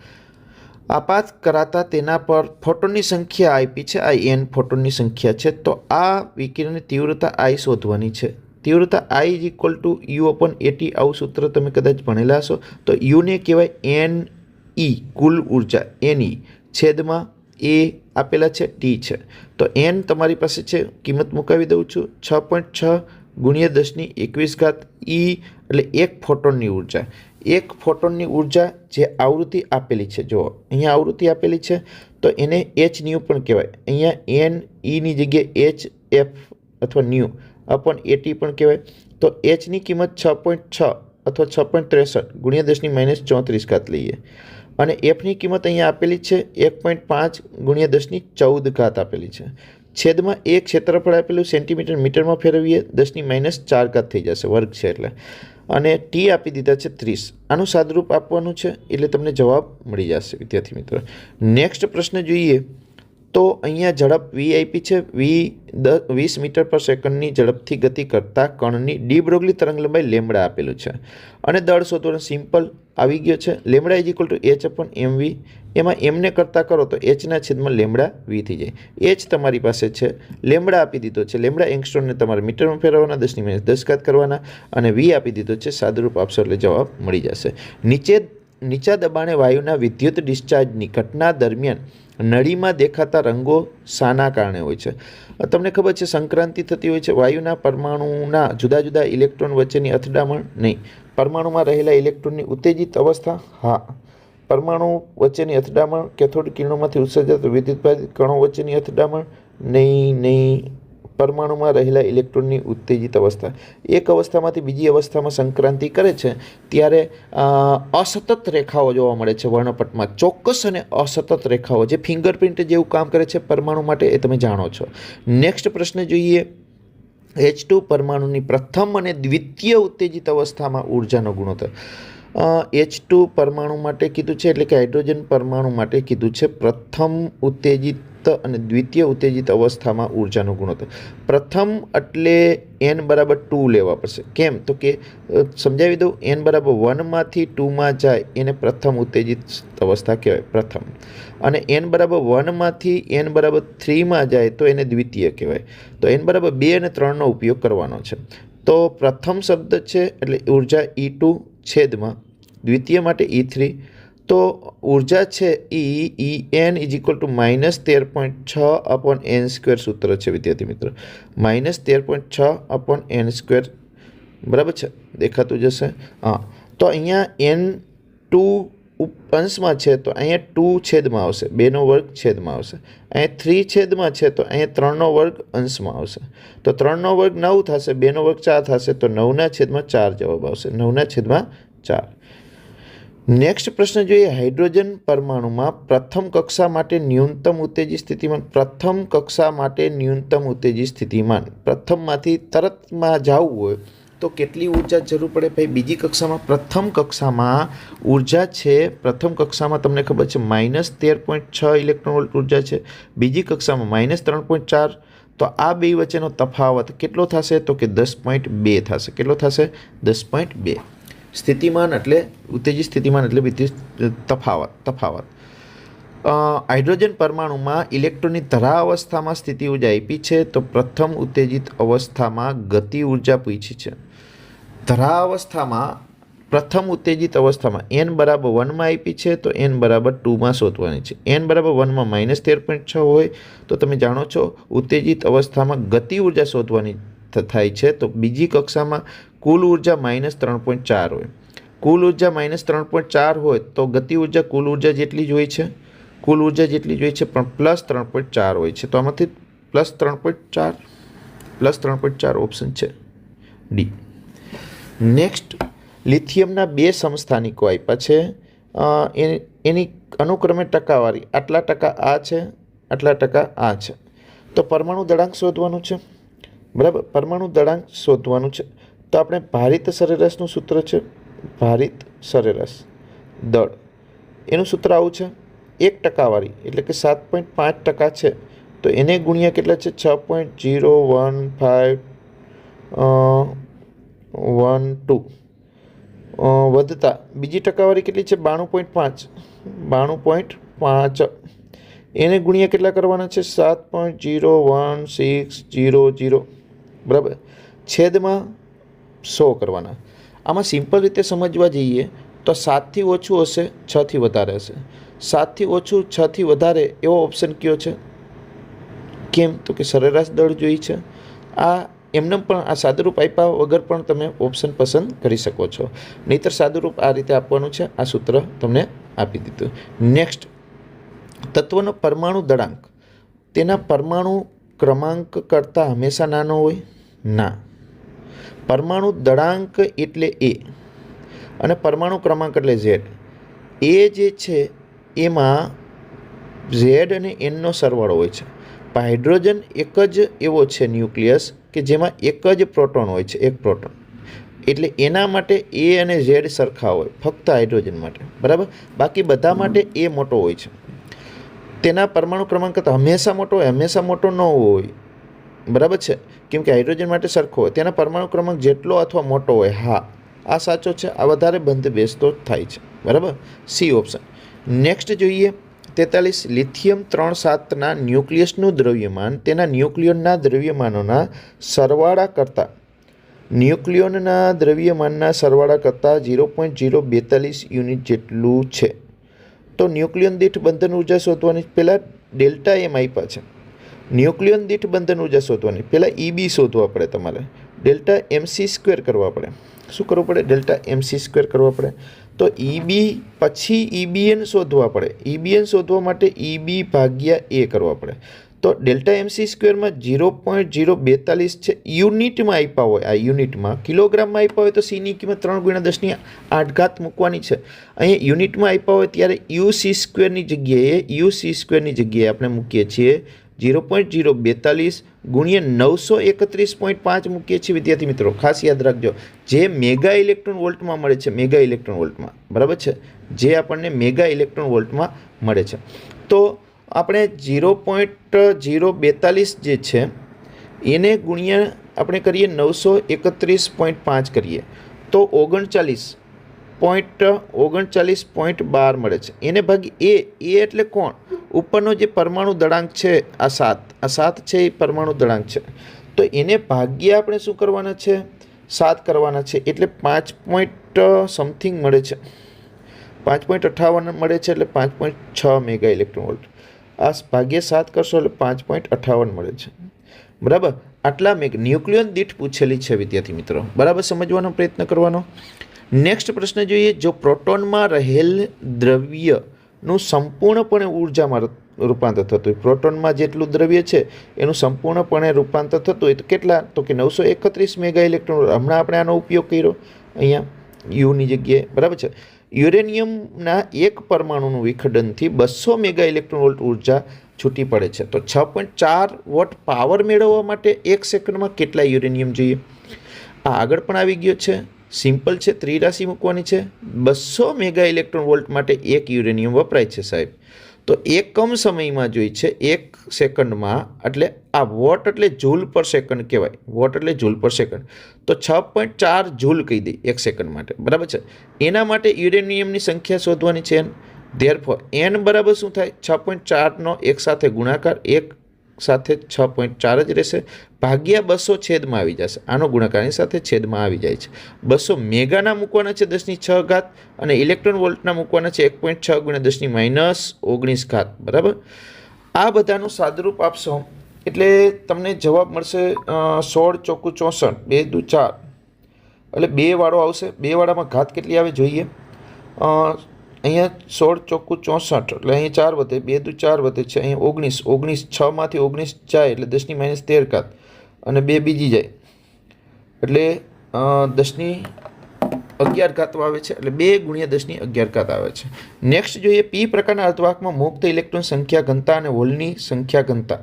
આપાત કરાતા તેના પર ફોટોનની સંખ્યા આપી છે. આ n ફોટોનની સંખ્યા છે. તો આ વિકિરણની તીવ્રતા I શોધવાની છે. તીવ્રતા I is equal two U/AT. આવું સૂત્ર તમે કદાચ ભણેલા હશો. તો યુને કહેવાય NE, કુલ ઉર્જા NE છેદમાં A આપેલા છે, T છે. તો n તમારી પાસે છે, કિંમત મુકાવી દઉં છું, 6.6 ગુણ્યા 10⁻21 E એટલે એક ફોટોનની ઉર્જા. એક ફોટોનની ઉર્જા જે આવૃત્તિ આપેલી છે, જો અહીંયા આવૃત્તિ આપેલી છે, તો એને h ન્યૂ પણ કહેવાય. અહીંયા NEની જગ્યાએ HF અથવા ન્યૂ અપોન AT પણ કહેવાય. તો Hની કિંમત 6.6 અથવા 6.63 ગુણ્યા 10⁻34 લઈએ, અને Fની કિંમત અહીંયા આપેલી છે 1.5 ગુણ્યા 10⁻14 આપેલી છે. છેદમાં એક ક્ષેત્રફળ આપેલું સેન્ટીમીટર મીટરમાં ફેરવીએ 10⁻4 થઈ જશે, વર્ગ છે એટલે. અને T આપી દીધા છે 30. આનું સાદરૂપ આપવાનું છે એટલે તમને જવાબ મળી જશે વિદ્યાર્થી મિત્રો. નેક્સ્ટ પ્રશ્ન જોઈએ તો અહીંયા ઝડપ V આપી છે. 20 મીટર પર સેકન્ડની ઝડપથી ગતિ કરતા કણની ડી બ્રોગલી તરંગ લંબાઈ લેમ્બડા આપેલું છે, અને દળ શોધવાનું સિમ્પલ આવી ગયો છે. Lambda is equal two H/mv. એમાં એમને કરતા કરો તો Hના છેદમાં લેમ્બડા V થઈ જાય. H તમારી પાસે છે, લેમ્બડા આપી દીધો છે. લેમ્બડા એંગસ્ટ્રોમને તમારે મીટરમાં ફેરવવાના, 10⁻10 કરવાના, અને V આપી દીધો છે. સાદરૂપ આપશો એટલે જવાબ મળી જશે. નીચા દબાણે વાયુના વિદ્યુત ડિસ્ચાર્જની ઘટના દરમિયાન નળીમાં દેખાતા રંગો શાના કારણે હોય છે? તમને ખબર છે સંક્રાંતિ થતી હોય છે. વાયુના પરમાણુના જુદા જુદા ઇલેક્ટ્રોન વચ્ચેની અથડામણ નહીં. પરમાણુમાં રહેલા ઇલેક્ટ્રોનની ઉત્તેજિત અવસ્થા, હા. પરમાણુ વચ્ચેની અથડામણ, કેથોડ કિરણોમાંથી ઉત્સર્જિત વિદ્યુતભારિત કણો વચ્ચેની અથડામણ નહીં. પરમાણુમાં રહેલા ઇલેક્ટ્રોનની ઉત્તેજિત અવસ્થા, એક અવસ્થામાંથી બીજી અવસ્થામાં સંક્રાંતિ કરે છે ત્યારે અસતત રેખાઓ જોવા મળે છે વર્ણપટમાં, ચોક્કસ અને અસતત રેખાઓ, જે ફિંગરપ્રિન્ટ જેવું કામ કરે છે પરમાણુ માટે, એ તમે જાણો છો. નેક્સ્ટ પ્રશ્ન જોઈએ. H2 પરમાણુની પ્રથમ અને દ્વિતીય ઉત્તેજિત અવસ્થામાં ઉર્જાનો ગુણોત્તર. H2 પરમાણુ માટે કીધું છે, એટલે કે હાઇડ્રોજન પરમાણુ માટે કીધું છે પ્રથમ ઉત્તેજિત અને દ્વિતીય ઉત્તેજિત અવસ્થામાં ઉર્જાનો ગુણોત્તર. પ્રથમ એટલે n બરાબર 2 લેવા પડશે. કેમ તો કે સમજાવી દઉં, n બરાબર 1માંથી 2માં જાય એને પ્રથમ ઉત્તેજિત અવસ્થા કહેવાય, પ્રથમ. અને n બરાબર 1માંથી n બરાબર 3માં જાય તો એને દ્વિતીય કહેવાય. તો n બરાબર 2 અને 3નો ઉપયોગ કરવાનો છે. તો પ્રથમ શબ્દ છે એટલે ઉર્જા E2 છેદમાં દ્વિતીય માટે E3. તો ઉર્જા છે N is equal two -13.6/n² સૂત્ર છે વિદ્યાર્થી મિત્રો, -13.6/n², બરાબર છે, દેખાતું જશે. હા, તો અહીંયા n2 અંશમાં છે તો અહીંયા 2 છેદમાં આવશે, 2નો વર્ગ છેદમાં આવશે. અહીંયા 3 છેદમાં છે તો અહીંયા 3નો વર્ગ અંશમાં આવશે. તો 3નો વર્ગ 9 થશે, 2નો વર્ગ 4 થશે, તો 9/4 જવાબ આવશે, 9/4. નેક્સ્ટ પ્રશ્ન જોઈએ. હાઇડ્રોજન પરમાણુમાં પ્રથમ કક્ષા માટે ન્યૂનતમ ઉત્તેજિત સ્થિતિમાન. પ્રથમ કક્ષા માટે ન્યૂનતમ ઉત્તેજિત સ્થિતિમાન, પ્રથમમાંથી તરતમાં જવું હોય તો કેટલી ઉર્જા જરૂર પડે ભાઈ? બીજી કક્ષામાં, પ્રથમ કક્ષામાં ઉર્જા છે, પ્રથમ કક્ષામાં તમને ખબર છે -13.6 ઇલેક્ટ્રોન વોલ્ટ ઉર્જા છે, બીજી કક્ષામાં -3.4. તો આ બે વચ્ચેનો તફાવત કેટલો થશે? તો કે 10.2 થશે. કેટલો થશે? 10.2. સ્થિતિમાન એટલે ઉત્તેજિત સ્થિતિમાન એટલે તફાવત. હાઇડ્રોજન પરમાણુમાં ઇલેક્ટ્રોનની ધરા અવસ્થામાં સ્થિતિ ઉર્જા આપી છે, તો પ્રથમ ઉત્તેજિત અવસ્થામાં ગતિ ઉર્જા પૂછી છે. ધરા અવસ્થામાં, પ્રથમ ઉત્તેજિત અવસ્થામાં n બરાબર 1માં આપી છે, તો n બરાબર 2માં શોધવાની છે. n બરાબર 1માં -13.6 હોય તો તમે જાણો છો ઉત્તેજિત અવસ્થામાં ગતિ ઉર્જા શોધવાની થાય છે. તો બીજી કક્ષામાં કુલ ઉર્જા -3.4 હોય. કુલ ઉર્જા -3.4 હોય તો ગતિ ઉર્જા કુલ ઉર્જા જેટલી જ હોય છે, કુલ ઉર્જા જેટલી જ હોય છે, પણ +3.4 હોય છે. તો આમાંથી +3.4 ઓપ્શન છે ડી. નેક્સ્ટ, લિથિયમના 2 સમસ્થાનિકો આપ્યા છે, એની અનુક્રમે ટકાવારી આટલા ટકા આ છે, આટલા ટકા આ છે. તો પરમાણુ દળાંક શોધવાનું છે, બરાબર, પરમાણુ દળાંક શોધવાનું છે. તો આપણે ભારિત સરેરાશનું સૂત્ર છે, ભારિત સરેરાશ દળ, એનું સૂત્ર આવું છે, 1 ટકાવારી એટલે કે 7.5% છે, તો એને ગુણ્યા કેટલા છે? 6.01512 વધતા બીજી ટકાવારી કેટલી છે? 92.5, એને ગુણ્યા કેટલા કરવાના છે? 7.01600, બરાબર, છેદમાં 100 કરવાના. આમાં સિમ્પલ રીતે સમજવા જઈએ તો 7થી ઓછું હશે, 6થી વધારે હશે. 7થી ઓછું, 6થી વધારે એવો ઓપ્શન કયો છે? કેમ? તો કે સરેરાશ દળ જોઈ છે. આ એમને પણ આ સાદુરૂપ આપ્યા વગર પણ તમે ઓપ્શન પસંદ કરી શકો છો, નહીંતર સાદુરૂપ આ રીતે આપવાનું છે. આ સૂત્ર તમને આપી દીધું. નેક્સ્ટ, તત્વનો પરમાણુ દળાંક તેના પરમાણુ ક્રમાંક કરતાં હંમેશા નાનો હોય? ના. પરમાણુ દળાંક એટલે એ અને પરમાણુ ક્રમાંક એટલે ઝેડ. એ જે છે એમાં ઝેડ અને એનનો સરવાળો હોય છે. હાઇડ્રોજન એક જ એવો છે ન્યુક્લિયસ કે જેમાં એક જ પ્રોટોન હોય છે, એક પ્રોટોન. એટલે એના માટે એ અને ઝેડ સરખા હોય, ફક્ત હાઇડ્રોજન માટે, બરાબર. બાકી બધા માટે એ મોટો હોય છે. તેના પરમાણુ ક્રમાંક તો હંમેશા મોટો હોય, હંમેશા મોટો ન હોય, બરાબર છે, કેમ કે હાઇડ્રોજન માટે સરખો હોય. તેના પરમાણુ ક્રમાંક જેટલો અથવા મોટો હોય. હા, આ સાચો છે, આ વધારે બંધ બેસતો થાય છે, બરાબર, સી ઓપ્શન. નેક્સ્ટ જોઈએ 43. લિથિયમ 3.7ના ન્યુક્લિયસનું દ્રવ્યમાન તેના ન્યુક્લિયોનના દ્રવ્યમાનોના સરવાળા કરતાં, ન્યુક્લિયોનના દ્રવ્યમાનના સરવાળા કરતાં 0.042 યુનિટ જેટલું છે. તો ન્યુક્લિયન દીઠ બંધન ઉર્જા શોધવાની. પહેલાં ડેલ્ટા એમ આપ્યા છે, ન્યુક્લિયન દીઠ બંધન ઉર્જા શોધવાની. પહેલાં ઈબી શોધવા પડે, તમારે ડેલ્ટા MC² કરવા પડે. શું કરવું પડે? ડેલ્ટા MC² કરવા પડે. તો ઈબી પછી ઈબીએન શોધવા પડે. ઈબીએન શોધવા માટે ઈબી ભાગ્યા એ કરવા પડે. તો ડેલ્ટા MC²માં 0.042 છે, યુનિટમાં આપ્યા હોય. આ યુનિટમાં, કિલોગ્રામમાં આપ્યા હોય તો સીની કિંમત 3×10⁸ મૂકવાની છે. અહીંયા યુનિટમાં આપ્યા હોય ત્યારે UC² જગ્યાએ આપણે મૂકીએ છીએ 0.042 ગુણ્યા 931.5 મૂકીએ છીએ. વિદ્યાર્થી મિત્રો ખાસ યાદ રાખજો, જે મેગા ઇલેક્ટ્રોન વોલ્ટમાં મળે છે, મેગા ઇલેક્ટ્રોન વોલ્ટમાં, બરાબર છે, જે આપણને મેગા ઇલેક્ટ્રોન વોલ્ટમાં મળે છે. તો આપણે 0.042 જે છે એને ગુણ્યા આપણે કરીએ 931.5 કરીએ તો 39.12 મળે છે. એને ભાગી એ એટલે કોણ? ઉપરનો જે પરમાણુ દળાંક છે, આ 7 છે એ પરમાણુ દળાંક છે. તો એને ભાગ્યા આપણે શું કરવાના છે? 7 કરવાના છે, એટલે 5 પોઈન્ટ સમથિંગ મળે છે. 5.58 મળે છે એટલે 5.6 મેગા ઇલેક્ટ્રોન વોલ્ટ. આ ભાગ્યા 7 કરશો એટલે 5.58 મળે છે. બરાબર, આટલા ન્યુક્લિયન દીઠ પૂછેલી છે વિદ્યાર્થી મિત્રો. બરાબર, સમજવાનો પ્રયત્ન કરવાનો. નેક્સ્ટ પ્રશ્ન જોઈએ. જો પ્રોટોનમાં રહેલ દ્રવ્યનું સંપૂર્ણપણે ઉર્જામાં રૂપાંતર થતું હોય, પ્રોટોનમાં જેટલું દ્રવ્ય છે એનું સંપૂર્ણપણે રૂપાંતર થતું હોય તો કેટલા? તો કે 931 મેગા ઇલેક્ટ્રોન. હમણાં આપણે આનો ઉપયોગ કર્યો અહીંયા યુની જગ્યાએ. બરાબર છે. યુરેનિયમના એક પરમાણુનું વિખંડનથી 200 મેગા ઇલેક્ટ્રોન વોલ્ટ ઉર્જા છૂટી પડે છે. તો 6.4 વોટ પાવર મેળવવા માટે 1 સેકન્ડમાં કેટલા યુરેનિયમ જોઈએ? આ આગળ પણ આવી ગયો છે. સિમ્પલ છે, ત્રિરાશિ મૂકવાની છે. 200 મેગા ઇલેક્ટ્રોન વોલ્ટ માટે 1 યુરેનિયમ વપરાય છે સાહેબ. તો એકમ સમયમાં જોઈએ છે 1 સેકન્ડમાં, એટલે આ વોટ એટલે જૂલ પર સેકન્ડ કહેવાય. વોટ એટલે જૂલ પર સેકન્ડ. તો 6.4 જૂલ કહી દઈ 1 સેકન્ડ માટે. બરાબર છે. એના માટે યુરેનિયમની સંખ્યા શોધવાની છે. ધેરફોર n બરાબર શું થાય? 6.4નો એક સાથે ગુણાકાર, એક સાથે 6.4 જ રહેશે, ભાગ્યા 200 છેદમાં આવી જશે. આનો ગુણાકાર એની સાથે છેદમાં આવી જાય છે. 200 મેગાના મૂકવાના છે 10⁶ ઘાત, અને ઇલેક્ટ્રોન વોલ્ટના મૂકવાના છે 1.6 × 10⁻−19. બરાબર. આ બધાનું સાદુરૂપ આપશો એટલે તમને જવાબ મળશે 16 ચોકું 64, 2 દુ 4, એટલે 2 વાળો આવશે. 2 વાળામાં ઘાત કેટલી આવે જોઈએ. અહીંયા 16 ચોકું 64, એટલે અહીંયા 4 વધે, 2 દુ 4 વધે છે, અહીંયા 19, 6માંથી 19 જાય એટલે 10⁻13 ઘાત, અને 2 બીજી જાય એટલે 10⁻11 ઘાત આવે છે. એટલે 2 × 10⁻11 ઘાત આવે છે. નેક્સ્ટ જોઈએ. પી પ્રકારના અર્ધવાહકમાં મુક્ત ઇલેક્ટ્રોન સંખ્યા ઘનતા અને હોલની સંખ્યા ઘનતા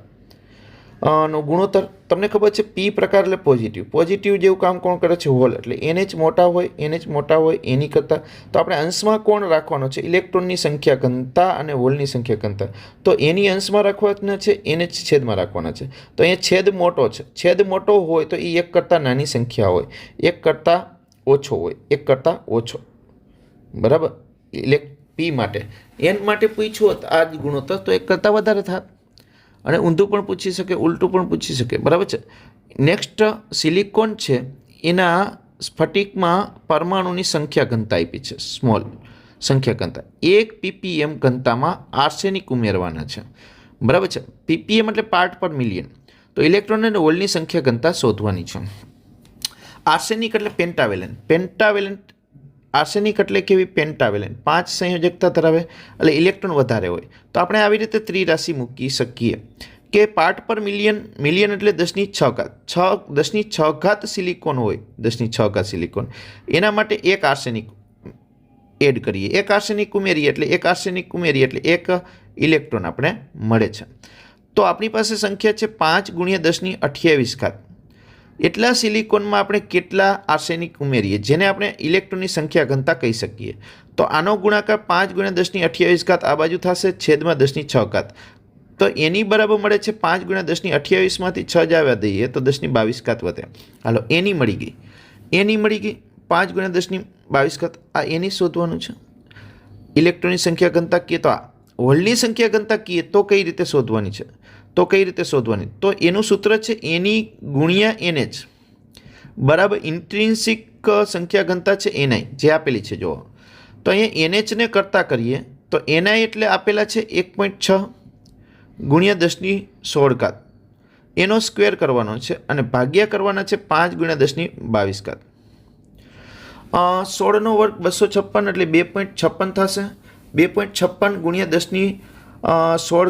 નો ગુણોત્તર. તમને ખબર છે પી પ્રકાર એટલે પોઝિટિવ. પોઝિટિવ જેવું કામ કોણ કરે છે? હોલ. એટલે NH મોટા હોય, NH મોટા હોય એની કરતાં. તો આપણે અંશમાં કોણ રાખવાનો છે? ઇલેક્ટ્રોનની સંખ્યા ઘનતા અને હોલની સંખ્યા ઘનતા. તો એની અંશમાં રાખવાના છે, NH છેદમાં રાખવાના છે. તો અહીંયા છેદ મોટો છે. છેદ મોટો હોય તો એ 1 કરતાં નાની સંખ્યા હોય, 1 કરતાં ઓછો હોય, 1 કરતાં ઓછો. બરાબર. પી માટે. n માટે પૂછ્યું હોત આ જ ગુણોત્તર તો 1 કરતાં વધારે થાત. અને ઊંધું પણ પૂછી શકે, ઉલટું પણ પૂછી શકે. બરાબર છે. નેક્સ્ટ સિલિકોન છે, એના સ્ફટિકમાં પરમાણુની સંખ્યા ઘનતા આપી છે, સ્મોલ સંખ્યા ઘનતા. 1 ppm ઘનતામાં આર્સેનિક ઉમેરવાના છે. બરાબર છે. ppm એટલે પાર્ટ પર મિલિયન. તો ઇલેક્ટ્રોન અને હોલની સંખ્યા ઘનતા શોધવાની છે. આર્સેનિક એટલે પેન્ટાવેલેન્ટ. આર્સેનિક એટલે કેવી? પેન્ટાવેલેન્ટ. 5 સંયોજકતા ધરાવે, એટલે ઇલેક્ટ્રોન વધારે હોય. તો આપણે આવી રીતે ત્રિરાશિ મૂકી શકીએ કે પાર્ટ પર મિલિયન એટલે 10⁶ ઘાત. 10⁶ ઘાત સિલિકોન હોય, 10⁶ ઘાત સિલિકોન. એના માટે 1 આર્સેનિક એડ કરીએ, 1 આર્સેનિક ઉમેરીએ એટલે 1 ઇલેક્ટ્રોન આપણે મળે છે. તો આપણી પાસે સંખ્યા છે 5 × 10⁻28 ઘાત. એટલા સિલિકોનમાં આપણે કેટલા આર્સેનિક ઉમેરીએ, જેને આપણે ઇલેક્ટ્રોનની સંખ્યા ઘનતા કહી શકીએ. તો આનો ગુણાકાર 5 × 10⁻28 ઘાત આ બાજુ થશે, છેદમાં 10⁶ ઘાત. તો એની બરાબર મળે છે 5 × 10⁻28માંથી 6 જ આવ્યા દઈએ તો 10⁻22 ઘાત વધે. હાલો, એની મળી ગઈ. 5 × 10⁻22 ઘાત. આ એની શોધવાનું છે. ઇલેક્ટ્રોનની સંખ્યા ઘનતા કહીએ તો આ. હોલની સંખ્યા ઘનતા કહીએ તો કઈ રીતે શોધવાની છે? તો એનું સૂત્ર છે એની ગુણ્યા NH બરાબર ઇન્ટ્રિન્સિક સંખ્યા ઘનતા છે NI, જે આપેલી છે. જુઓ તો અહીંયા NHને કરતા કરીએ તો NI એટલે આપેલા છે 1.6 × 10⁻16 ઘાત. એનો સ્ક્વેર કરવાનો છે અને ભાગ્યા કરવાના છે 5 × 10⁻22 ઘાત. 16નો વર્ગ 256 એટલે 2.56 થશે. 2.56 × 10⁻16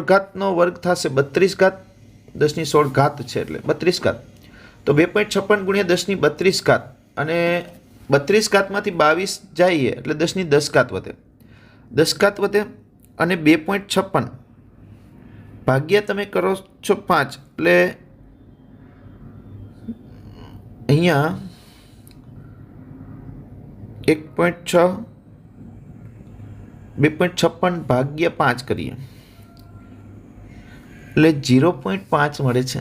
ઘાતનો વર્ગ થશે 32 ઘાત. 10⁻16 ઘાત છે એટલે 32 ઘાત. તો 2.56 × 10⁻32 ઘાત, અને 32 ઘાતમાંથી 22 જઈએ એટલે 10⁻10 ઘાત વધે. 10 ઘાત વધે અને 2.56 ભાગ્યા તમે કરો છો 5, એટલે અહીંયા 1.6 2.56 ભાગ્યા 5 કરીએ એટલે 0.5 મળે છે.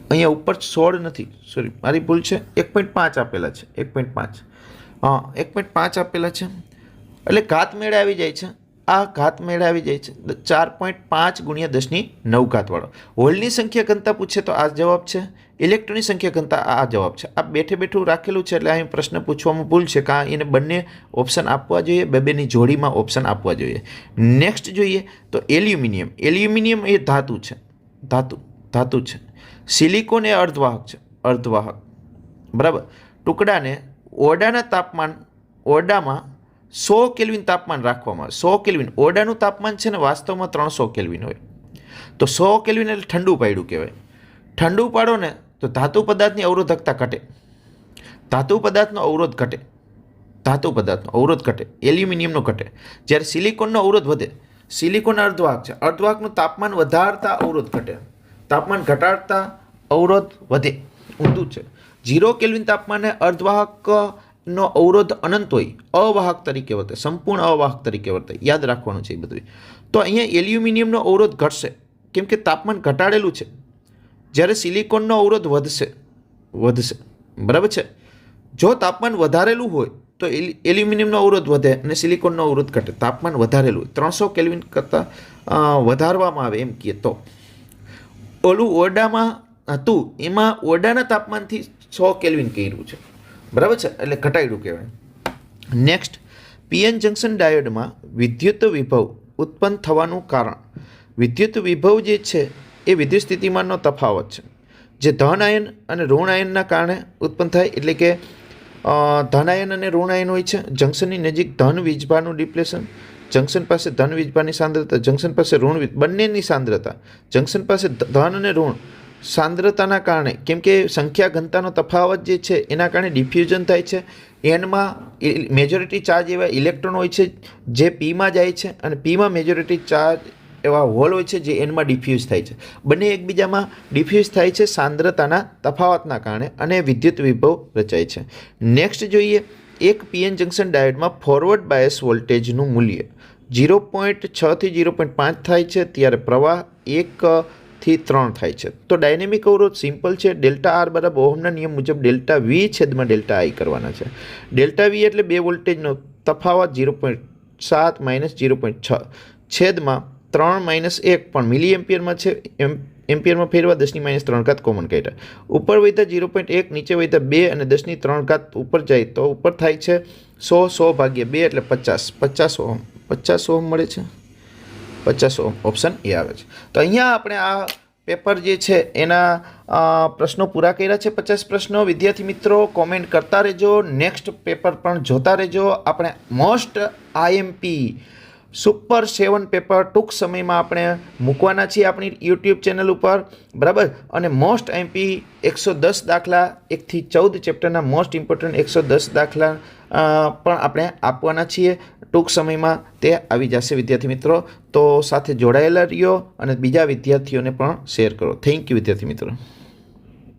અહીંયા ઉપર 16 નથી, સોરી મારી ભૂલ છે, 1.5 આપેલા છે. 1.5 આપેલા છે એટલે ઘાત મેળે આવી જાય છે. આ ઘાત મેળવી જાય છે 4.5 ગુણ્યા 10⁹ વાળો. હોલની સંખ્યા ઘનતા પૂછે તો આ જવાબ છે. ઇલેક્ટ્રોનની સંખ્યા ઘનતા આ જવાબ છે. આ બેઠું રાખેલું છે એટલે અહીં પ્રશ્ન પૂછવામાં ભૂલ છે. કાં એને બંને ઓપ્શન આપવા જોઈએ, બેની જોડીમાં ઓપ્શન આપવા જોઈએ. નેક્સ્ટ જોઈએ તો એલ્યુમિનિયમ. એલ્યુમિનિયમ એ ધાતુ છે. ધાતુ છે. સિલિકોન એ અર્ધવાહક છે. અર્ધવાહક, બરાબર. ટુકડાને ઓરડામાં 100 કેલ્વિન તાપમાન રાખવામાં આવે. 100 કેલ્વિન. ઓરડાનું તાપમાન છે ને વાસ્તવમાં 300 કેલ્વિન હોય. તો 100 કેલ્વિન એટલે ઠંડુ પાડ્યું કહેવાય. ઠંડુ પાડો ને તો ધાતુ પદાર્થની અવરોધકતા ઘટે. ધાતુ પદાર્થનો અવરોધ ઘટે. એલ્યુમિનિયમનો ઘટે. જ્યારે સિલિકોનનો અવરોધ વધે. સિલિકોન અર્ધવાહક છે. અર્ધવાહકનું તાપમાન વધારતા અવરોધ ઘટે. તાપમાન ઘટાડતા અવરોધ વધે. ઊંધું છે. 0 કેલ્વિન તાપમાને અર્ધવાહકનો અવરોધ અનંત હોય, અવાહક તરીકે વર્તે, સંપૂર્ણ અવાહક તરીકે વર્તે. યાદ રાખવાનું છે એ બધું. તો અહીંયા એલ્યુમિનિયમનો અવરોધ ઘટશે કેમ કે તાપમાન ઘટાડેલું છે. જ્યારે સિલિકોનનો અવરોધ વધશે. બરાબર છે. જો તાપમાન વધારેલું હોય તો એલ્યુમિનિયમનો અવરોધ વધે અને સિલિકોનનો અવરોધ ઘટે. તાપમાન વધારેલું હોય 300 કેલ્વિન કરતાં વધારવામાં આવે એમ કહે તો. ઓલું ઓરડામાં હતું એમાં ઓરડાના તાપમાનથી 100 કેલ્વિન કર્યું છે. બરાબર છે, એટલે ઘટાડ્યું કહેવાય. નેક્સ્ટ, પીએન જંકશન ડાયોડમાં વિદ્યુત વિભવ ઉત્પન્ન થવાનું કારણ. વિદ્યુત વિભવ જે છે એ વિદ્યુત સ્થિતિમાનનો તફાવત છે જે ધન આયન અને ઋણ આયનના કારણે ઉત્પન્ન થાય. એટલે કે ધન આયન અને ઋણ આયન હોય છે. જંકશનની નજીક ધન વીજભારનું ડિપ્લેશન, જંકશન પાસે ધન વીજભારની સાંદ્રતા, જંકશન પાસે ઋણ બંનેની સાંદ્રતા. જંકશન પાસે ધન અને ઋણ સાંદ્રતાના કારણે, કેમ કે સંખ્યા ઘનતાનો તફાવત જે છે એના કારણે ડિફ્યુઝન થાય છે. એનમાં મેજોરિટી ચાર્જ એવા ઇલેક્ટ્રોન હોય છે જે પીમાં જાય છે અને પીમાં મેજોરિટી ચાર્જ એવા હોલ હોય છે જે એનમાં ડિફ્યુઝ થાય છે. બંને એકબીજામાં ડિફ્યુઝ થાય છે સાંદ્રતાના તફાવતના કારણે અને વિદ્યુત વિભવ રચાય છે. નેક્સ્ટ જોઈએ, એક પીએન જંકશન ડાયોડમાં ફોરવર્ડ બાયસ વોલ્ટેજનું મૂલ્ય 0.6 થી 0.5 થાય છે ત્યારે પ્રવાહ 1 થી 3 થાય છે. તો ડાયનેમિક અવરોધ સિમ્પલ છે. ડેલ્ટા આર બરાબર ઓહમના નિયમ મુજબ ડેલ્ટા વી છેદમાં ડેલ્ટા આઈ કરવાના છે. ડેલ્ટા વી એટલે બે વોલ્ટેજનો તફાવત 0.7 માઇનસ 0.6 છેદમાં 3 માઇનસ 1 પણ મિલી એમ્પિયરમાં છે. એમ્પિયરમાં ફેરવા 10⁻³ કોમન કાઢ્યા. ઉપર વધ્યા 0.1, નીચે વધ્યા 2 અને 10⁻³ ઉપર જાય તો ઉપર થાય છે 100 ભાગ્યા 2 એટલે 50 ઓહમ. 50 ઓહમ મળે છે. 50 ઓહમ ઓપ્શન એ આવે છે. તો અહીંયા આપણે આ પેપર જે છે એના પ્રશ્નો પૂરા કર્યા છે. 50 પ્રશ્નો. વિદ્યાર્થી મિત્રો કોમેન્ટ કરતા રહેજો. નેક્સ્ટ પેપર પણ જોતા રહેજો. આપણે મોસ્ટ આઈએમપી સુપર 7 પેપર ટૂંક સમયમાં આપણે મૂકવાના છીએ આપણી યુટ્યુબ ચેનલ ઉપર, બરાબર. અને મોસ્ટ આઈએમપી 110 દાખલા 1 થી 14 ચેપ્ટરના મોસ્ટ ઇમ્પોર્ટન્ટ 110 દાખલા પણ આપણે આપવાના છીએ. ટૂંક સમયમાં તે આવી જશે વિદ્યાર્થી મિત્રો. તો સાથે જોડાયેલા રહ્યો અને બીજા વિદ્યાર્થીઓને પણ શેર કરો. થેન્ક યુ વિદ્યાર્થી મિત્રો.